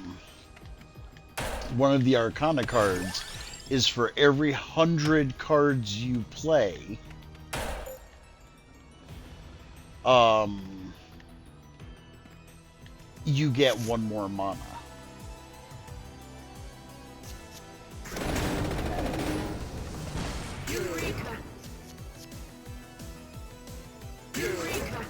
of the Arcana cards is for every 100 cards you play, you get 1 more mana. Eureka! Eureka!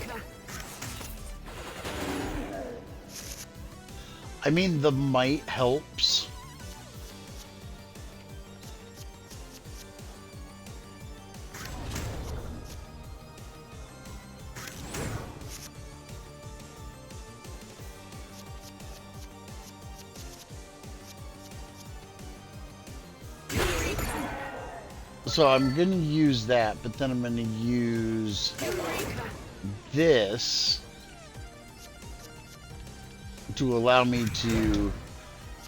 Eureka! I mean, the might helps. So I'm going to use that, but then I'm going to use this to allow me to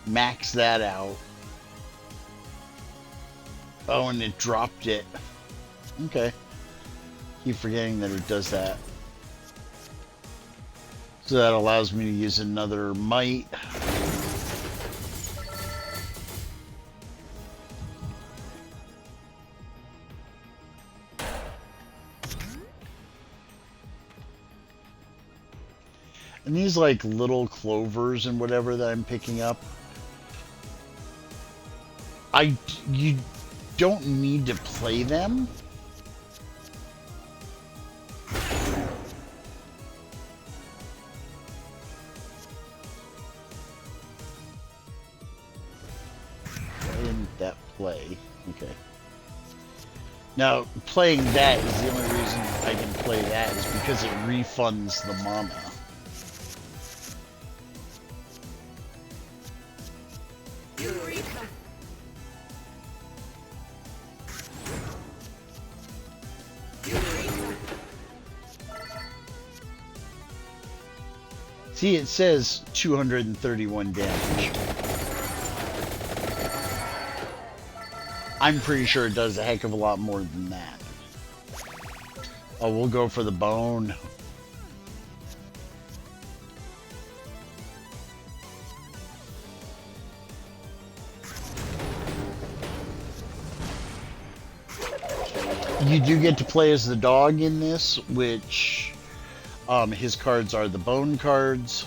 max that out. Oh, and it dropped it. Okay. Keep forgetting that it does that. So that allows me to use another might. And these like little clovers and whatever that I'm picking up, you don't need to play them. Why didn't that play? Okay. Now, playing that is the only reason I can play that is because it refunds the mana. Eureka! Eureka! See, it says 231 damage. I'm pretty sure it does a heck of a lot more than that. Oh, we'll go for the bone. You do get to play as the dog in this, which his cards are the bone cards.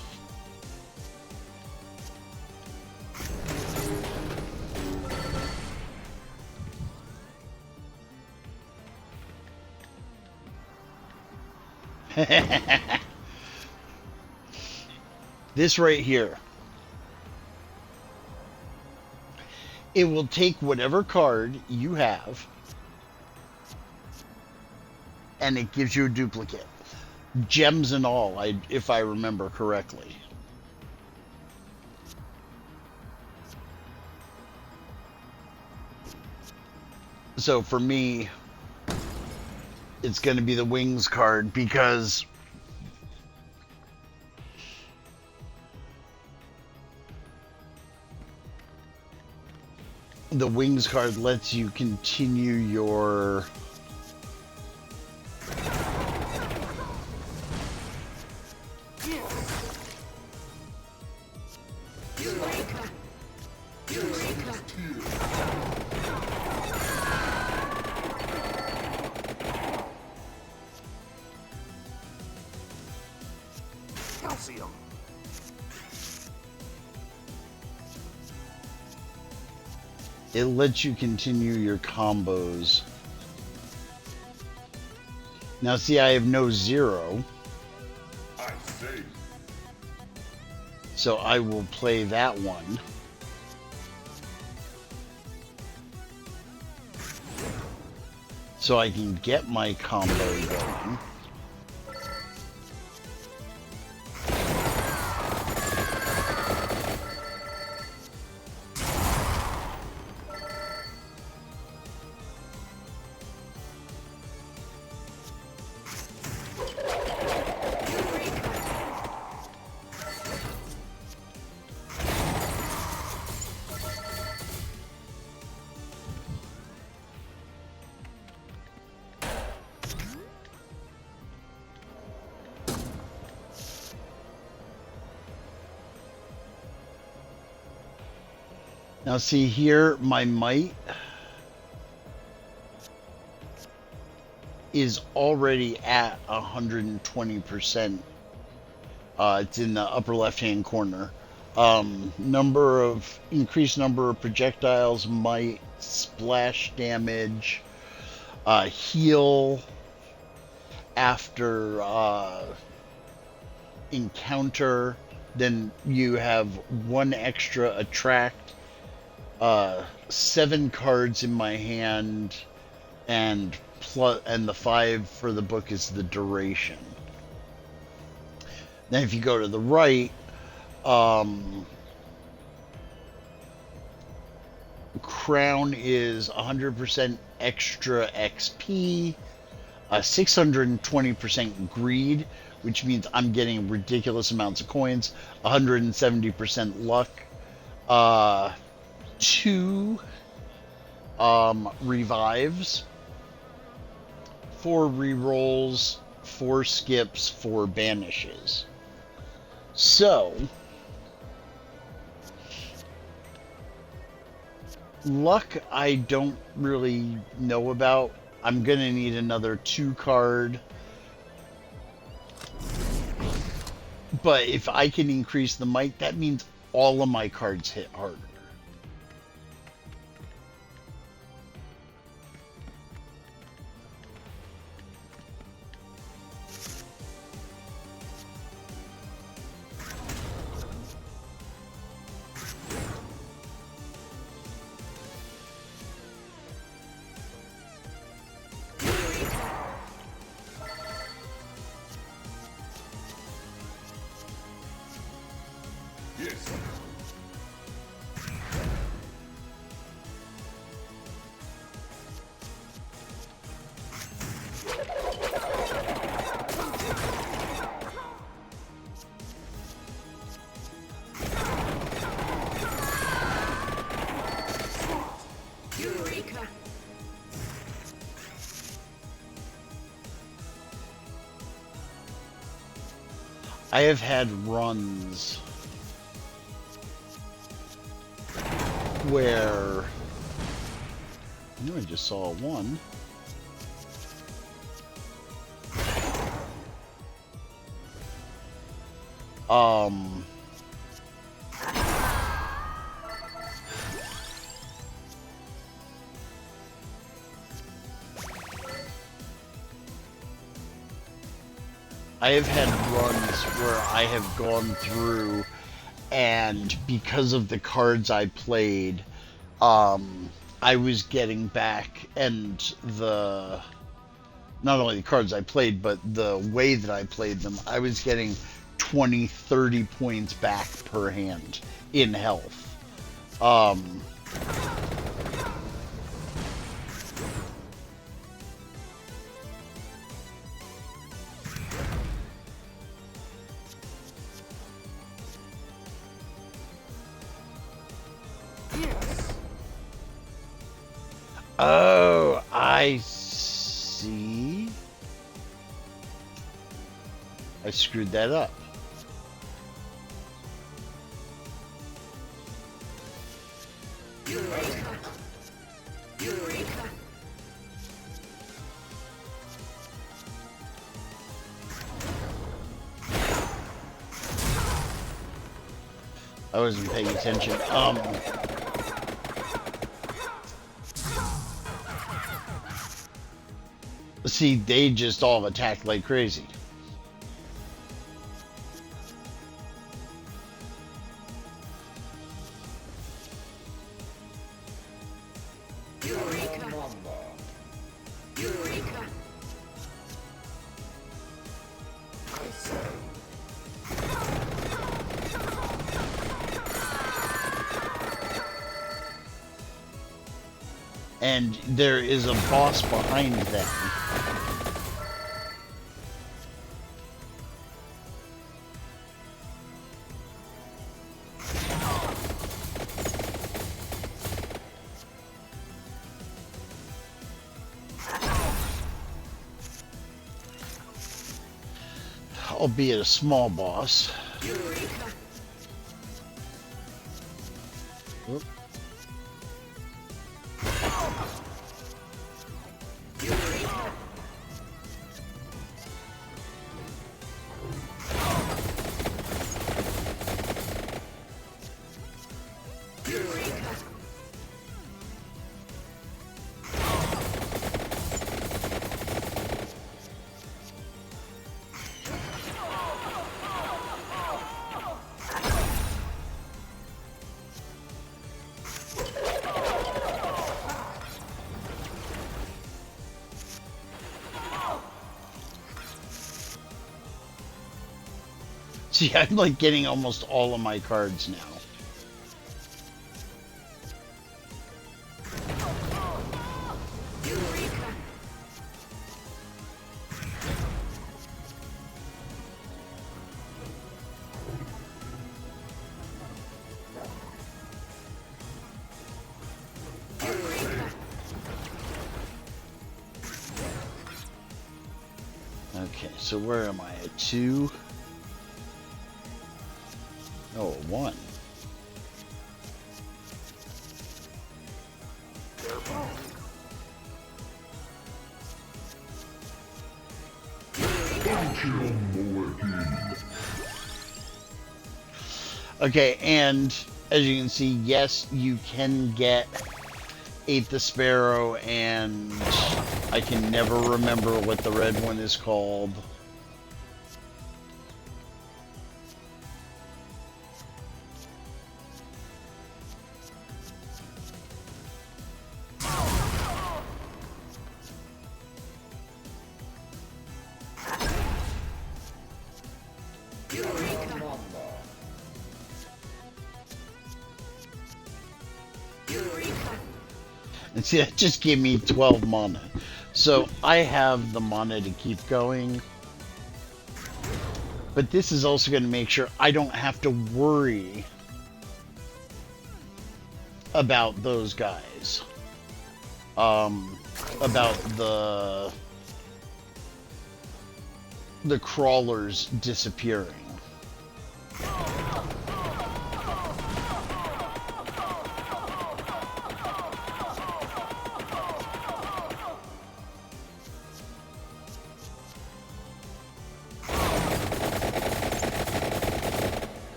This right here. It will take whatever card you have and it gives you a duplicate. Gems and all, if I remember correctly. So for me, it's going to be the Wings card because the Wings card lets you continue your Eureka! Eureka! Calcium. it lets you continue your combos. Now see, I have no zero, I say. so I will play that one. So I can get my combo going. Now see here, my might is already at 120%. It's in the upper left-hand corner. Increased number of projectiles, might, splash damage, heal, after encounter, then you have one extra attract, 7 cards in my hand, and the 5 for the book is the duration. Then if you go to the right, Crown is 100% extra XP, 620% greed, which means I'm getting ridiculous amounts of coins, 170% luck, 2 revives, 4 rerolls, 4 skips, 4 banishes. So, luck I don't really know about. I'm gonna need another 2 card. But if I can increase the might, that means all of my cards hit harder. Yes. Eureka! I have had runs where I knew I just saw a 1. I have had runs where I have gone through, and because of the cards I played, I was getting back, and not only the cards I played, but the way that I played them, I was getting 20, 30 points back per hand in health. Yes! Oh, I see. I screwed that up. Eureka! Eureka! I wasn't paying attention. See, they just all attacked like crazy. Eureka! Eureka! I say. And there is a boss behind them. Albeit a small boss. Eureka! Whoop. Eureka! Eureka! See, I'm like getting almost all of my cards now. Eureka! Eureka! Okay, so where am I? At 2? Oh, 1. Careful. Okay, and as you can see, yes, you can get Ate the Sparrow, and I can never remember what the red one is called. Eureka! Eureka! And see, that just gave me 12 mana. So I have the mana to keep going. But this is also going to make sure I don't have to worry about those guys. About the crawlers disappearing.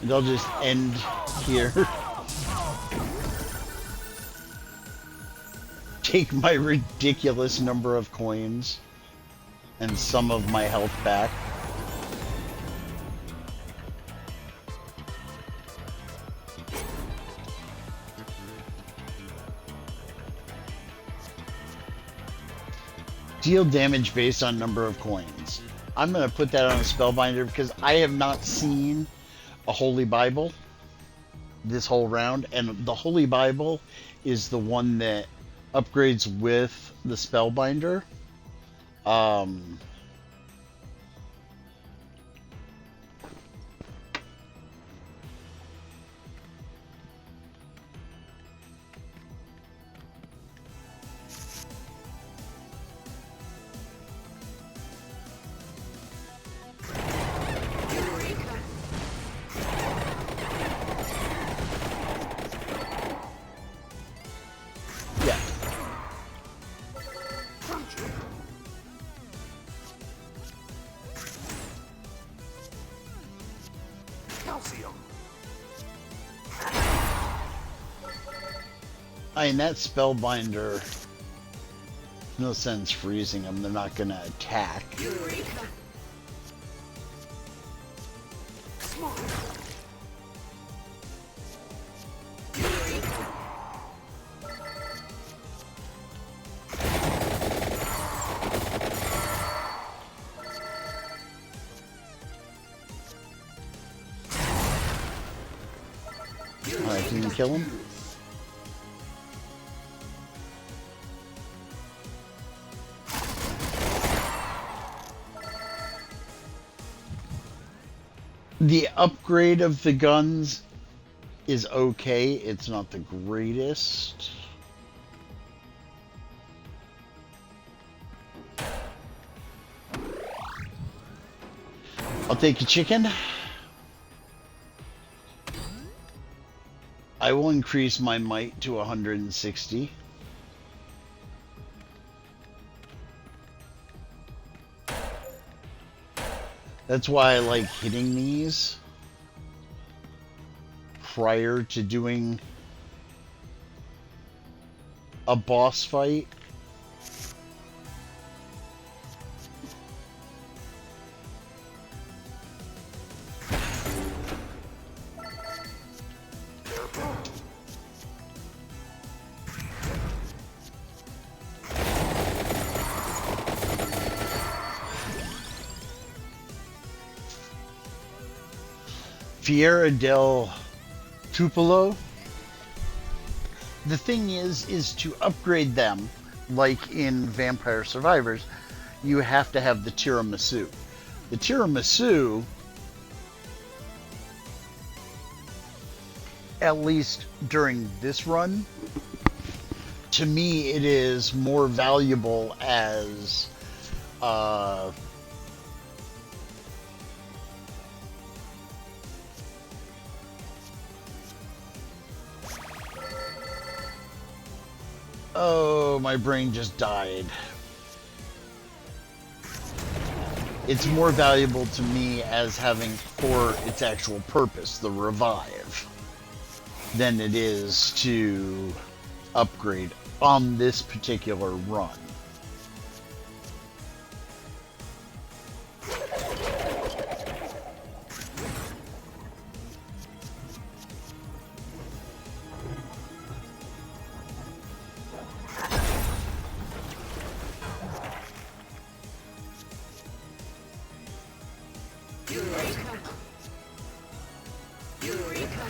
And I'll just end here. Take my ridiculous number of coins and some of my health back. Deal damage based on number of coins. I'm going to put that on a Spellbinder because I have not seen a Holy Bible this whole round, and the Holy Bible is the one that upgrades with the Spellbinder. Eureka! Yeah. Calcium. I mean, that Spellbinder, no sense freezing them. They're not going to attack. Eureka! Smart. Eureka! Alright, can you kill him? The upgrade of the guns is okay. It's not the greatest. I'll take a chicken. I will increase my might to 160. That's why I like hitting these prior to doing a boss fight. Fiera del Tupelo. The thing is to upgrade them, like in Vampire Survivors, you have to have the tiramisu. The tiramisu, at least during this run, to me it is more valuable as oh, my brain just died. It's more valuable to me as having for its actual purpose, the revive, than it is to upgrade on this particular run. Eureka! Eureka!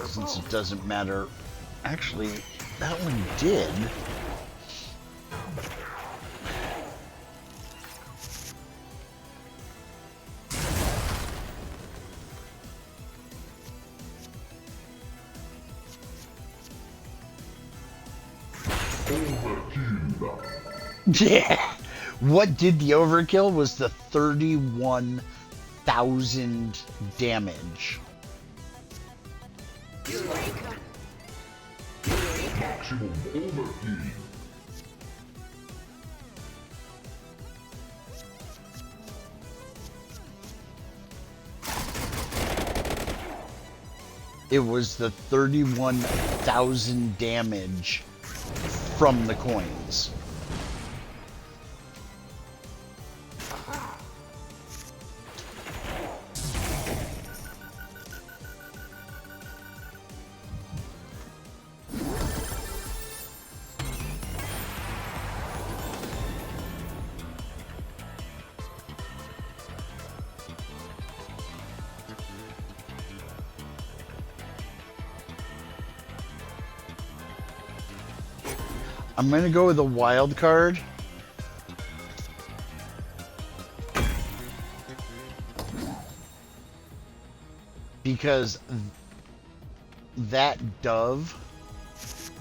Since it doesn't matter. Actually, that one did. Yeah. What did the overkill was the 31,000 damage. Eureka! Maximum overheat. It was the 31,000 damage from the coins. I'm gonna go with a wild card. Because that dove,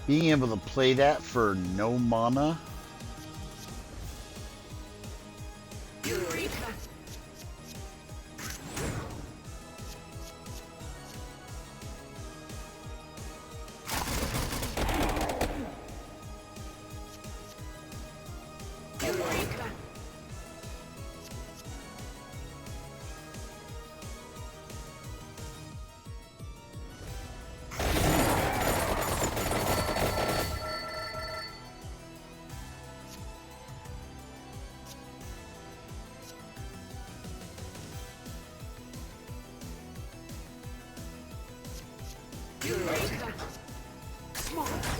being able to play that for no mana, Eureka! Eureka! Eureka! Smart.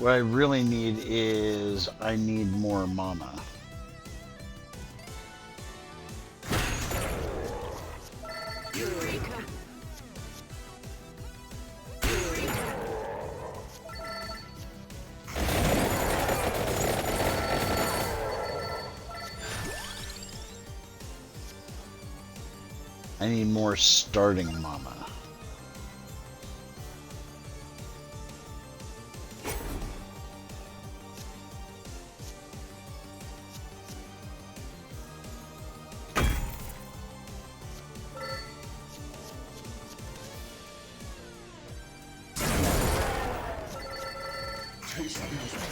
what I really need is I need more mana. Eureka! Eureka! I need more starting mana. Taste these.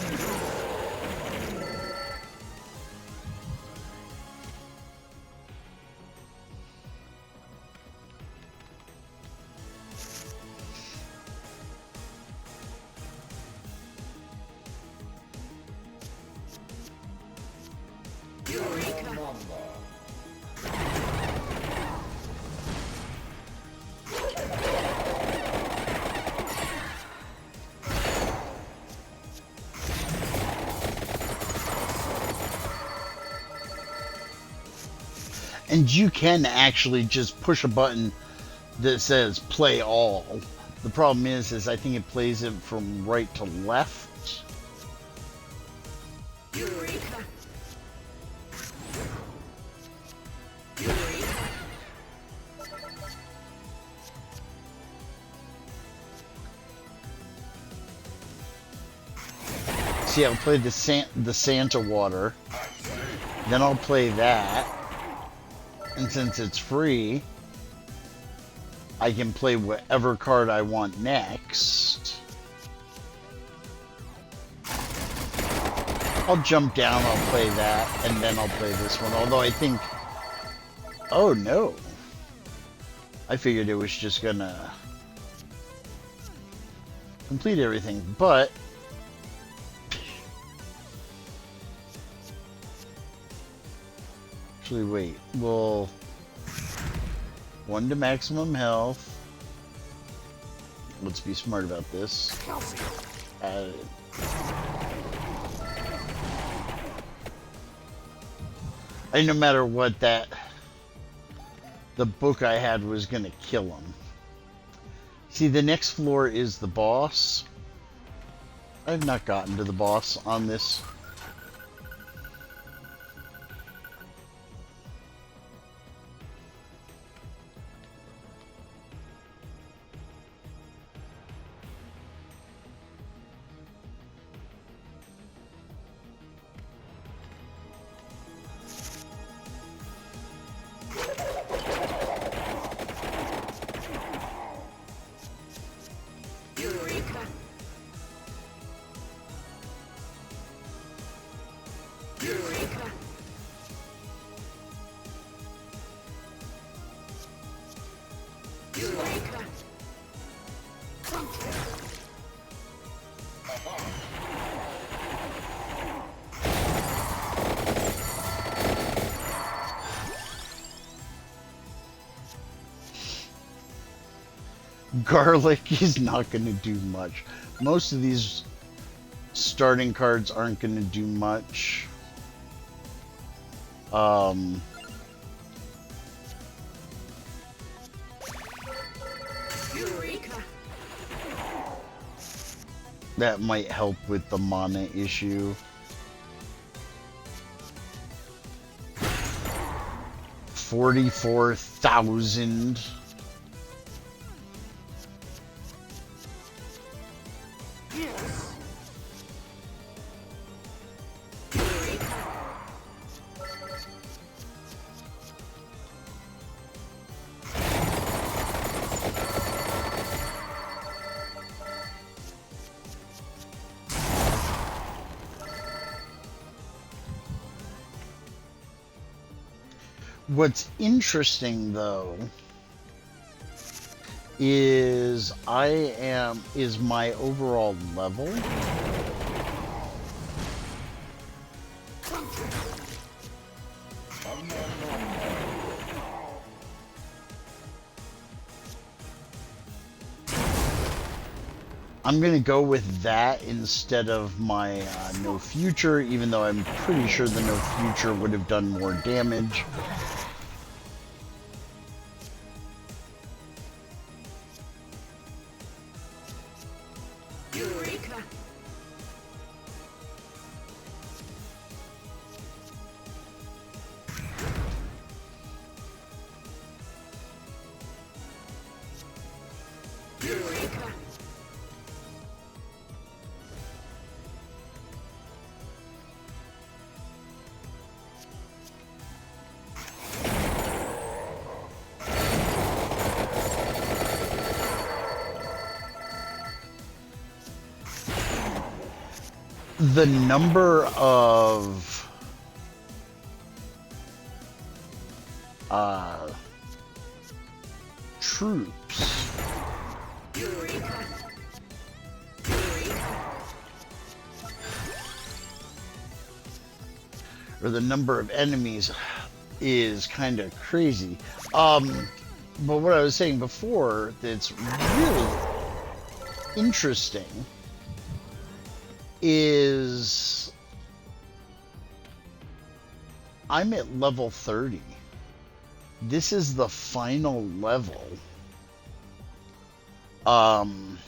Eureka! And you can actually just push a button that says play all. The problem is I think it plays it from right to left. Eureka! Eureka! See, I'll play the Santa water, then I'll play that, and since it's free, I can play whatever card I want next. I'll jump down, I'll play that, and then I'll play this one, although I think... Oh no! I figured it was just gonna complete everything, but... Actually, wait. Well, 1 to maximum health. Let's be smart about this. And no matter what, the book I had was gonna kill him. See, the next floor is the boss. I've not gotten to the boss on this. Eureka! Eureka! Eureka! Garlic is not going to do much. Most of these starting cards aren't going to do much. Eureka! That might help with the mana issue. 44,000. Yes. Eureka! What's interesting though is my overall level. I'm gonna go with that instead of my No Future, even though I'm pretty sure the No Future would have done more damage. Eureka! Eureka! The number of troops Eureka! Eureka! or the number of enemies is kind of crazy. But what I was saying before that's really interesting is I'm at level 30. this is the final level. Um,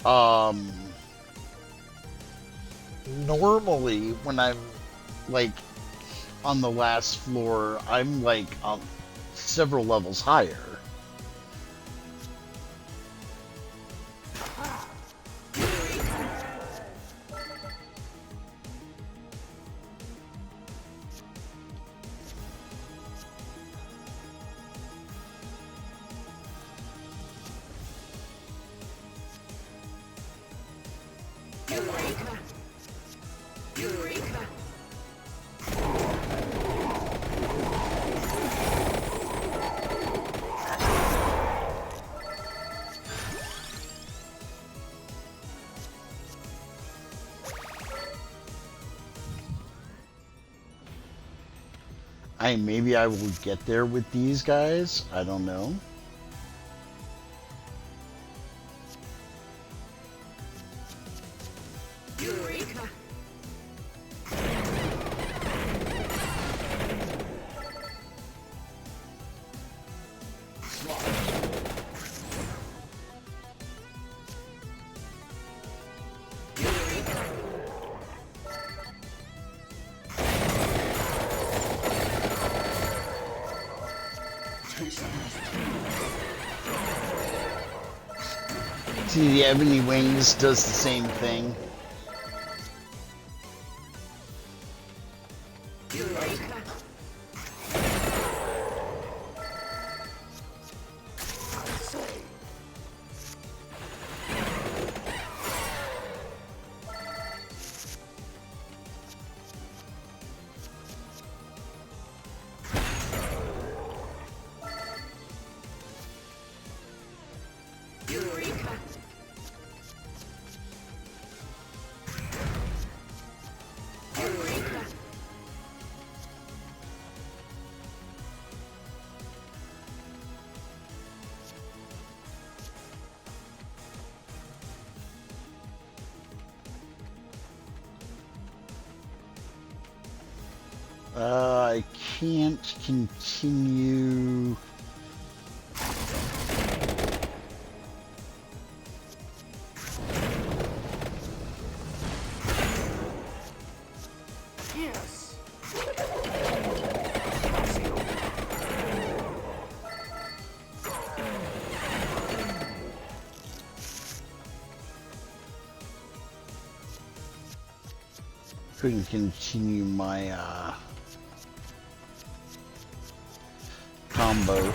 um, normally when I'm like on the last floor, I'm like several levels higher. Eureka! Eureka! Maybe I will get there with these guys. I don't know. Eureka! See, the Ebony Wings does the same thing. Eureka! Eureka! Eureka! I can't continue. Yes. Couldn't continue my combo.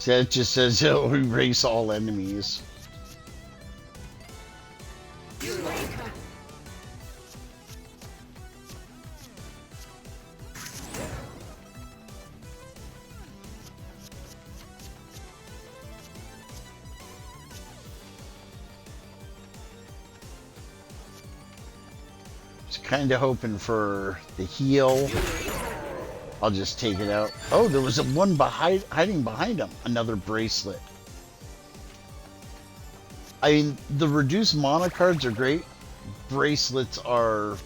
See, it just says it'll erase all enemies. Eureka! Just kind of hoping for the heal. I'll just take it out. Oh, there was one hiding behind him. Another bracelet. I mean, the reduced mana cards are great. Bracelets are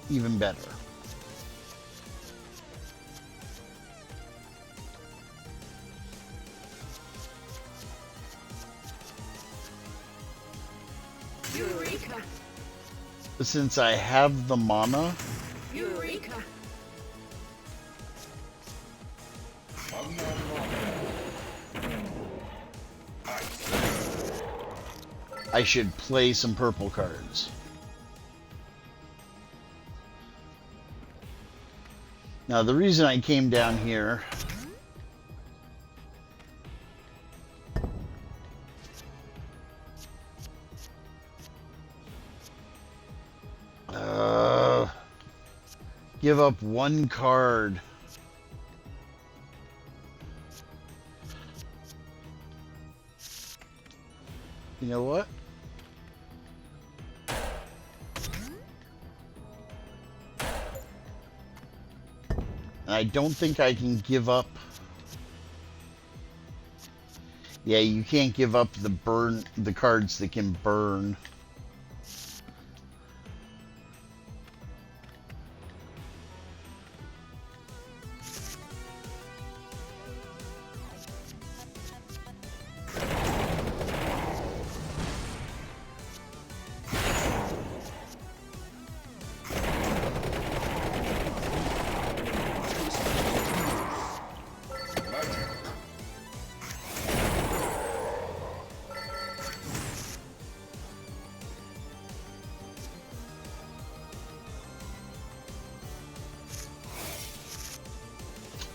even better. Eureka! Since I have the mana, Eureka! I should play some purple cards. Now, the reason I came down here give up one card. You know what? And I don't think I can give up. Yeah, you can't give up the cards that can burn.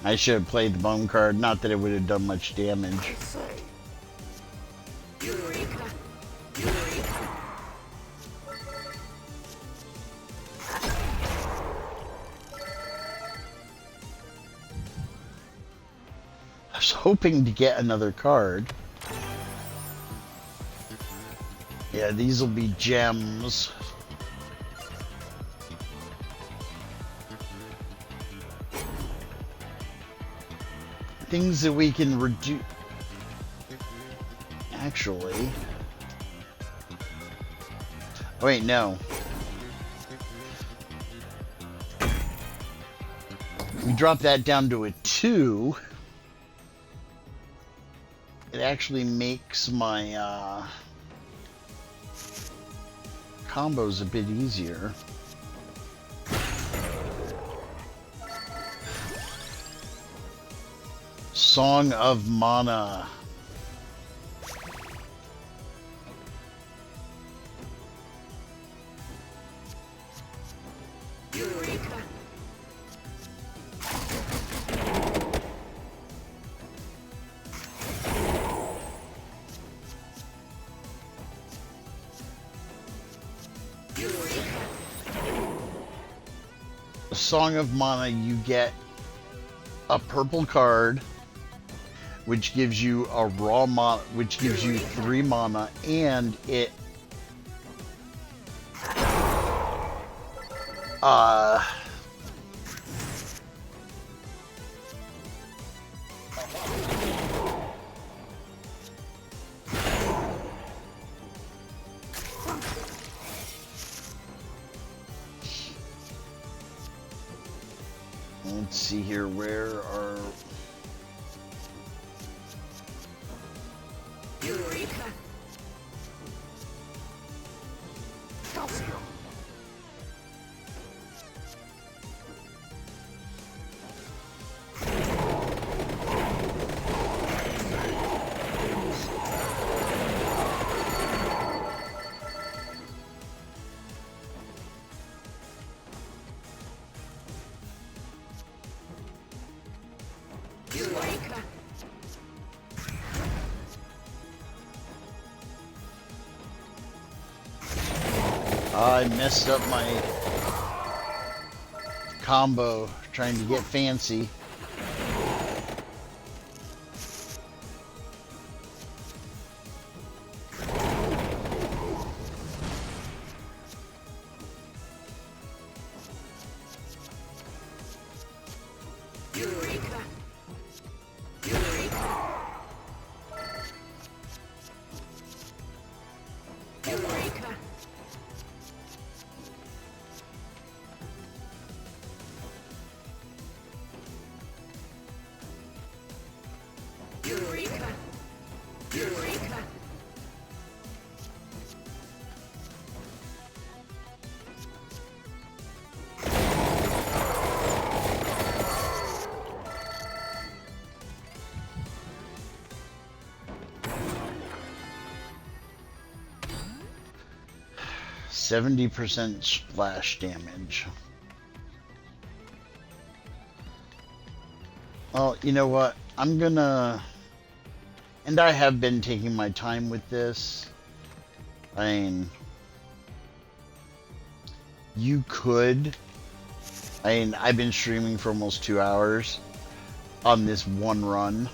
I should have played the bone card, not that it would have done much damage. I say. Eureka! Eureka! I was hoping to get another card. Yeah, these will be gems. Things that we can reduce. Actually. Oh, wait, no. We drop that down to a 2. It actually makes my combos a bit easier. Song of Mana. Eureka! Song of Mana, you get a purple card, which gives you a raw mana, which gives you 3 mana, and it let's see here, where are Eureka! Calcium. Eureka! I messed up my combo trying to get fancy. Eureka! Eureka! Eureka! Eureka! Eureka! %70 splash damage. Well, you know what? I'm gonna... And I have been taking my time with this. I mean... You could... I mean, I've been streaming for almost 2 hours on this one run.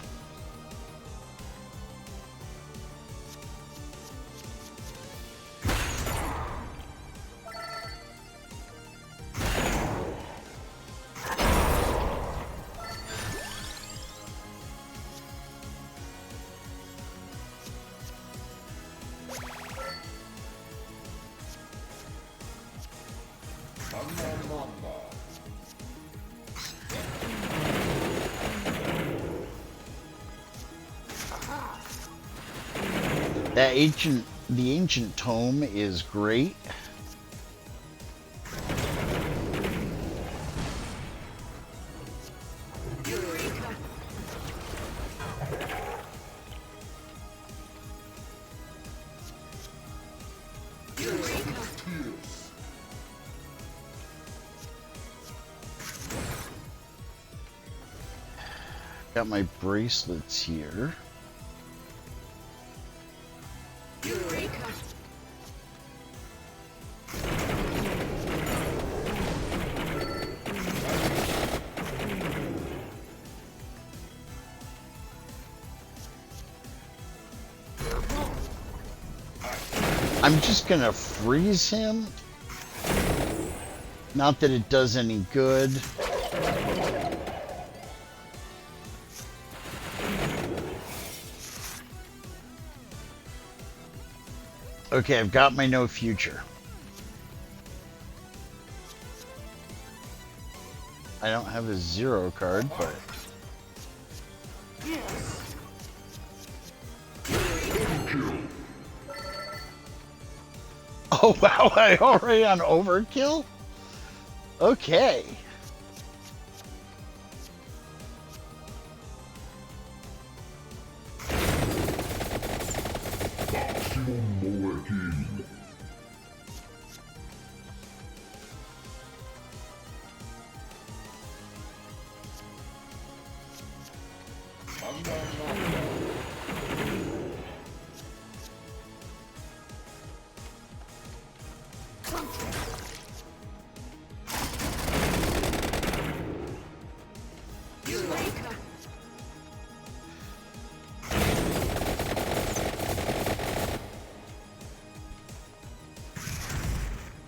The ancient tome is great. Eureka. Eureka. Got my bracelets here. Eureka. I'm just gonna freeze him. Not that it does any good. Okay, I've got my no future. I don't have a zero card, but... Yes. Oh wow, I already on overkill? Okay. Eureka.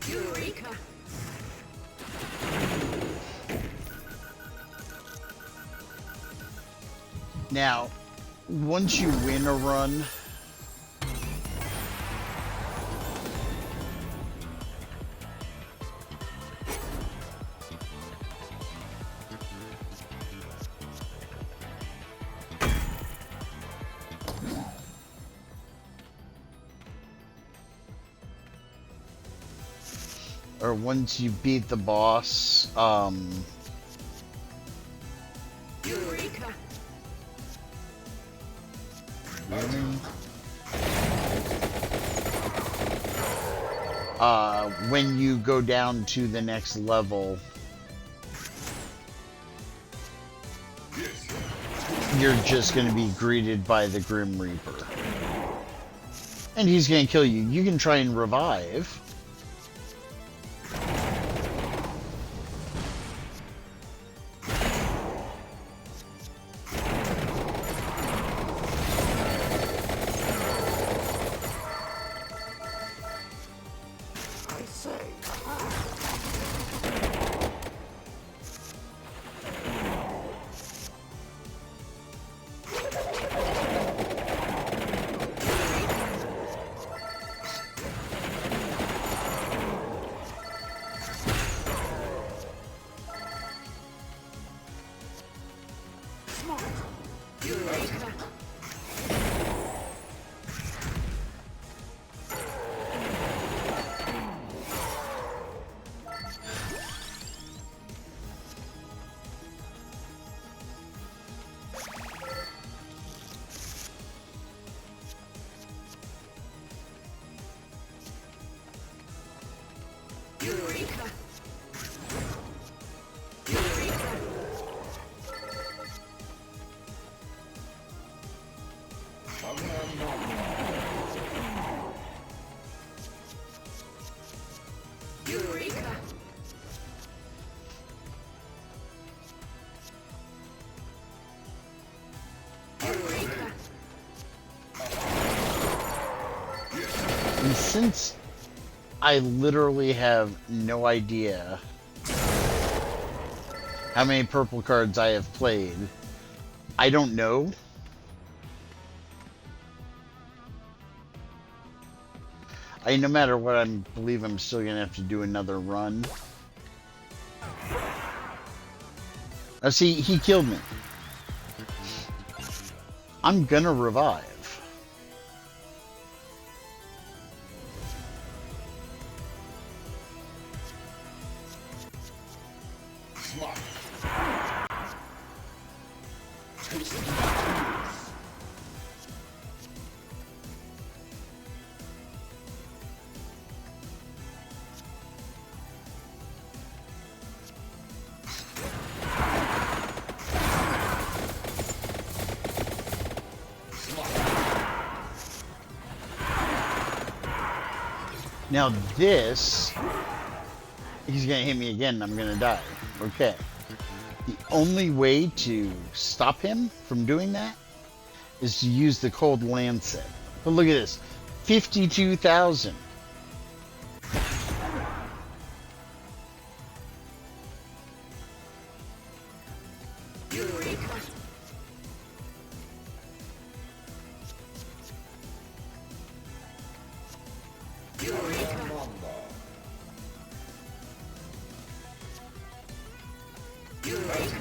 Eureka. Now, once you win a run, or once you beat the boss, Eureka. when you go down to the next level, you're just going to be greeted by the Grim Reaper. And he's going to kill you. You can try and revive. I say. Smart. Eureka. Eureka. Eureka. Eureka. Eureka. And since I literally have no idea how many purple cards I have played, I don't know. No matter what, I believe I'm still gonna have to do another run. See, he killed me. I'm gonna revive. Now this, he's gonna hit me again and I'm gonna die. Okay. The only way to stop him from doing that is to use the Cold Lancet. But look at this, 52,000. Eureka! Eureka! Eureka!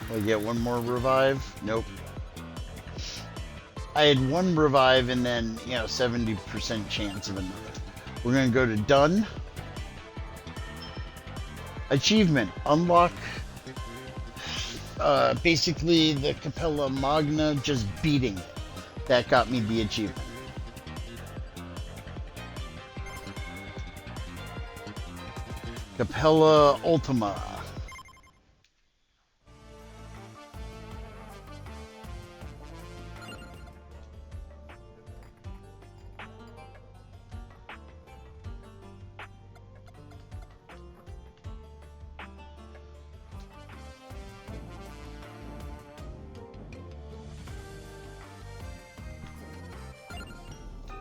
Will I get one more revive? Nope. I had one revive and then, 70% chance of another. We're gonna go to done. Achievement, unlock basically the Capella Magna, just beating it. That got me the achievement. Capella Ultima.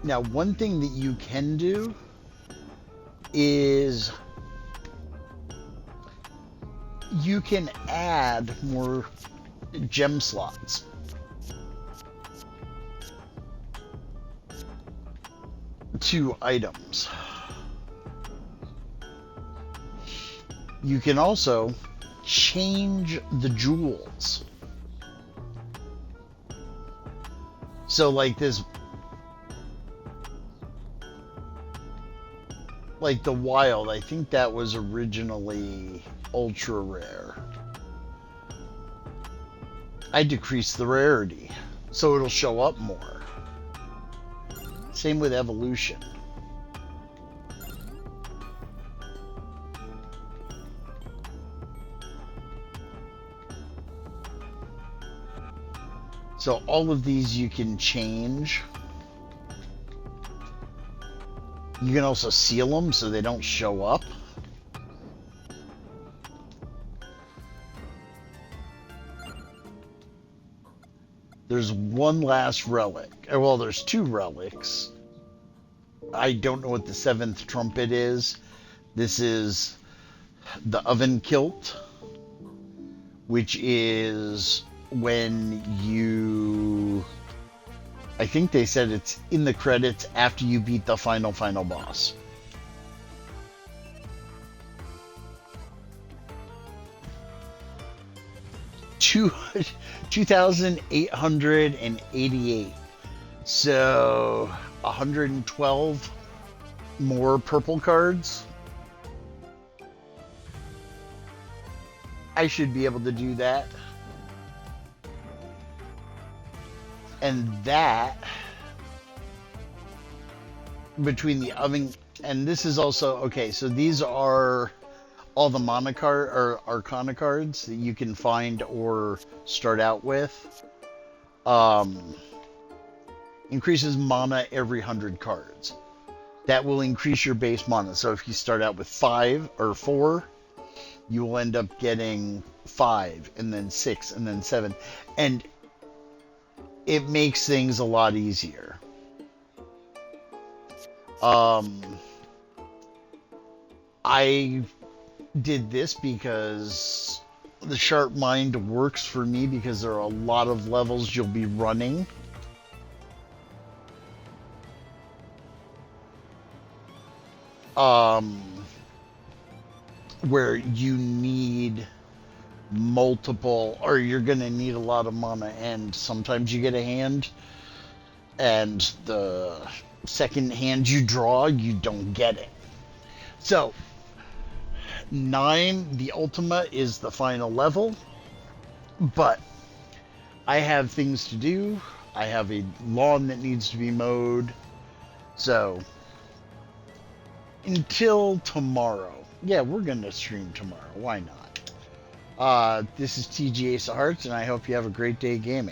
Now, one thing that you can do is you can add more gem slots. To items. You can also change the jewels. So like this, like the wild, I think that was originally ultra rare. I decreased the rarity so it'll show up more. Same with evolution. So all of these you can change. You can also seal them so they don't show up. There's one last relic. Well, there's two relics. I don't know what the seventh trumpet is. This is the oven kilt, which is when you... I think they said it's in the credits after you beat the final boss. Two 2,888. So 112 more purple cards. I should be able to do that. And that, between the oven, and this is also, okay, so these are all the mana card or arcana cards that you can find or start out with. Increases mana every 100 cards. That will increase your base mana. So if you start out with 5 or 4, you will end up getting 5 and then 6 and then 7. And it makes things a lot easier. I did this because the Sharp Mind works for me because there are a lot of levels you'll be running. Where you need multiple, or you're going to need a lot of mana, and sometimes you get a hand, and the second hand you draw, you don't get it. So, 9, the Ultima, is the final level, but I have things to do. I have a lawn that needs to be mowed. So, until tomorrow. Yeah, we're going to stream tomorrow. Why not? This is TG Ace of Hearts, and I hope you have a great day gaming.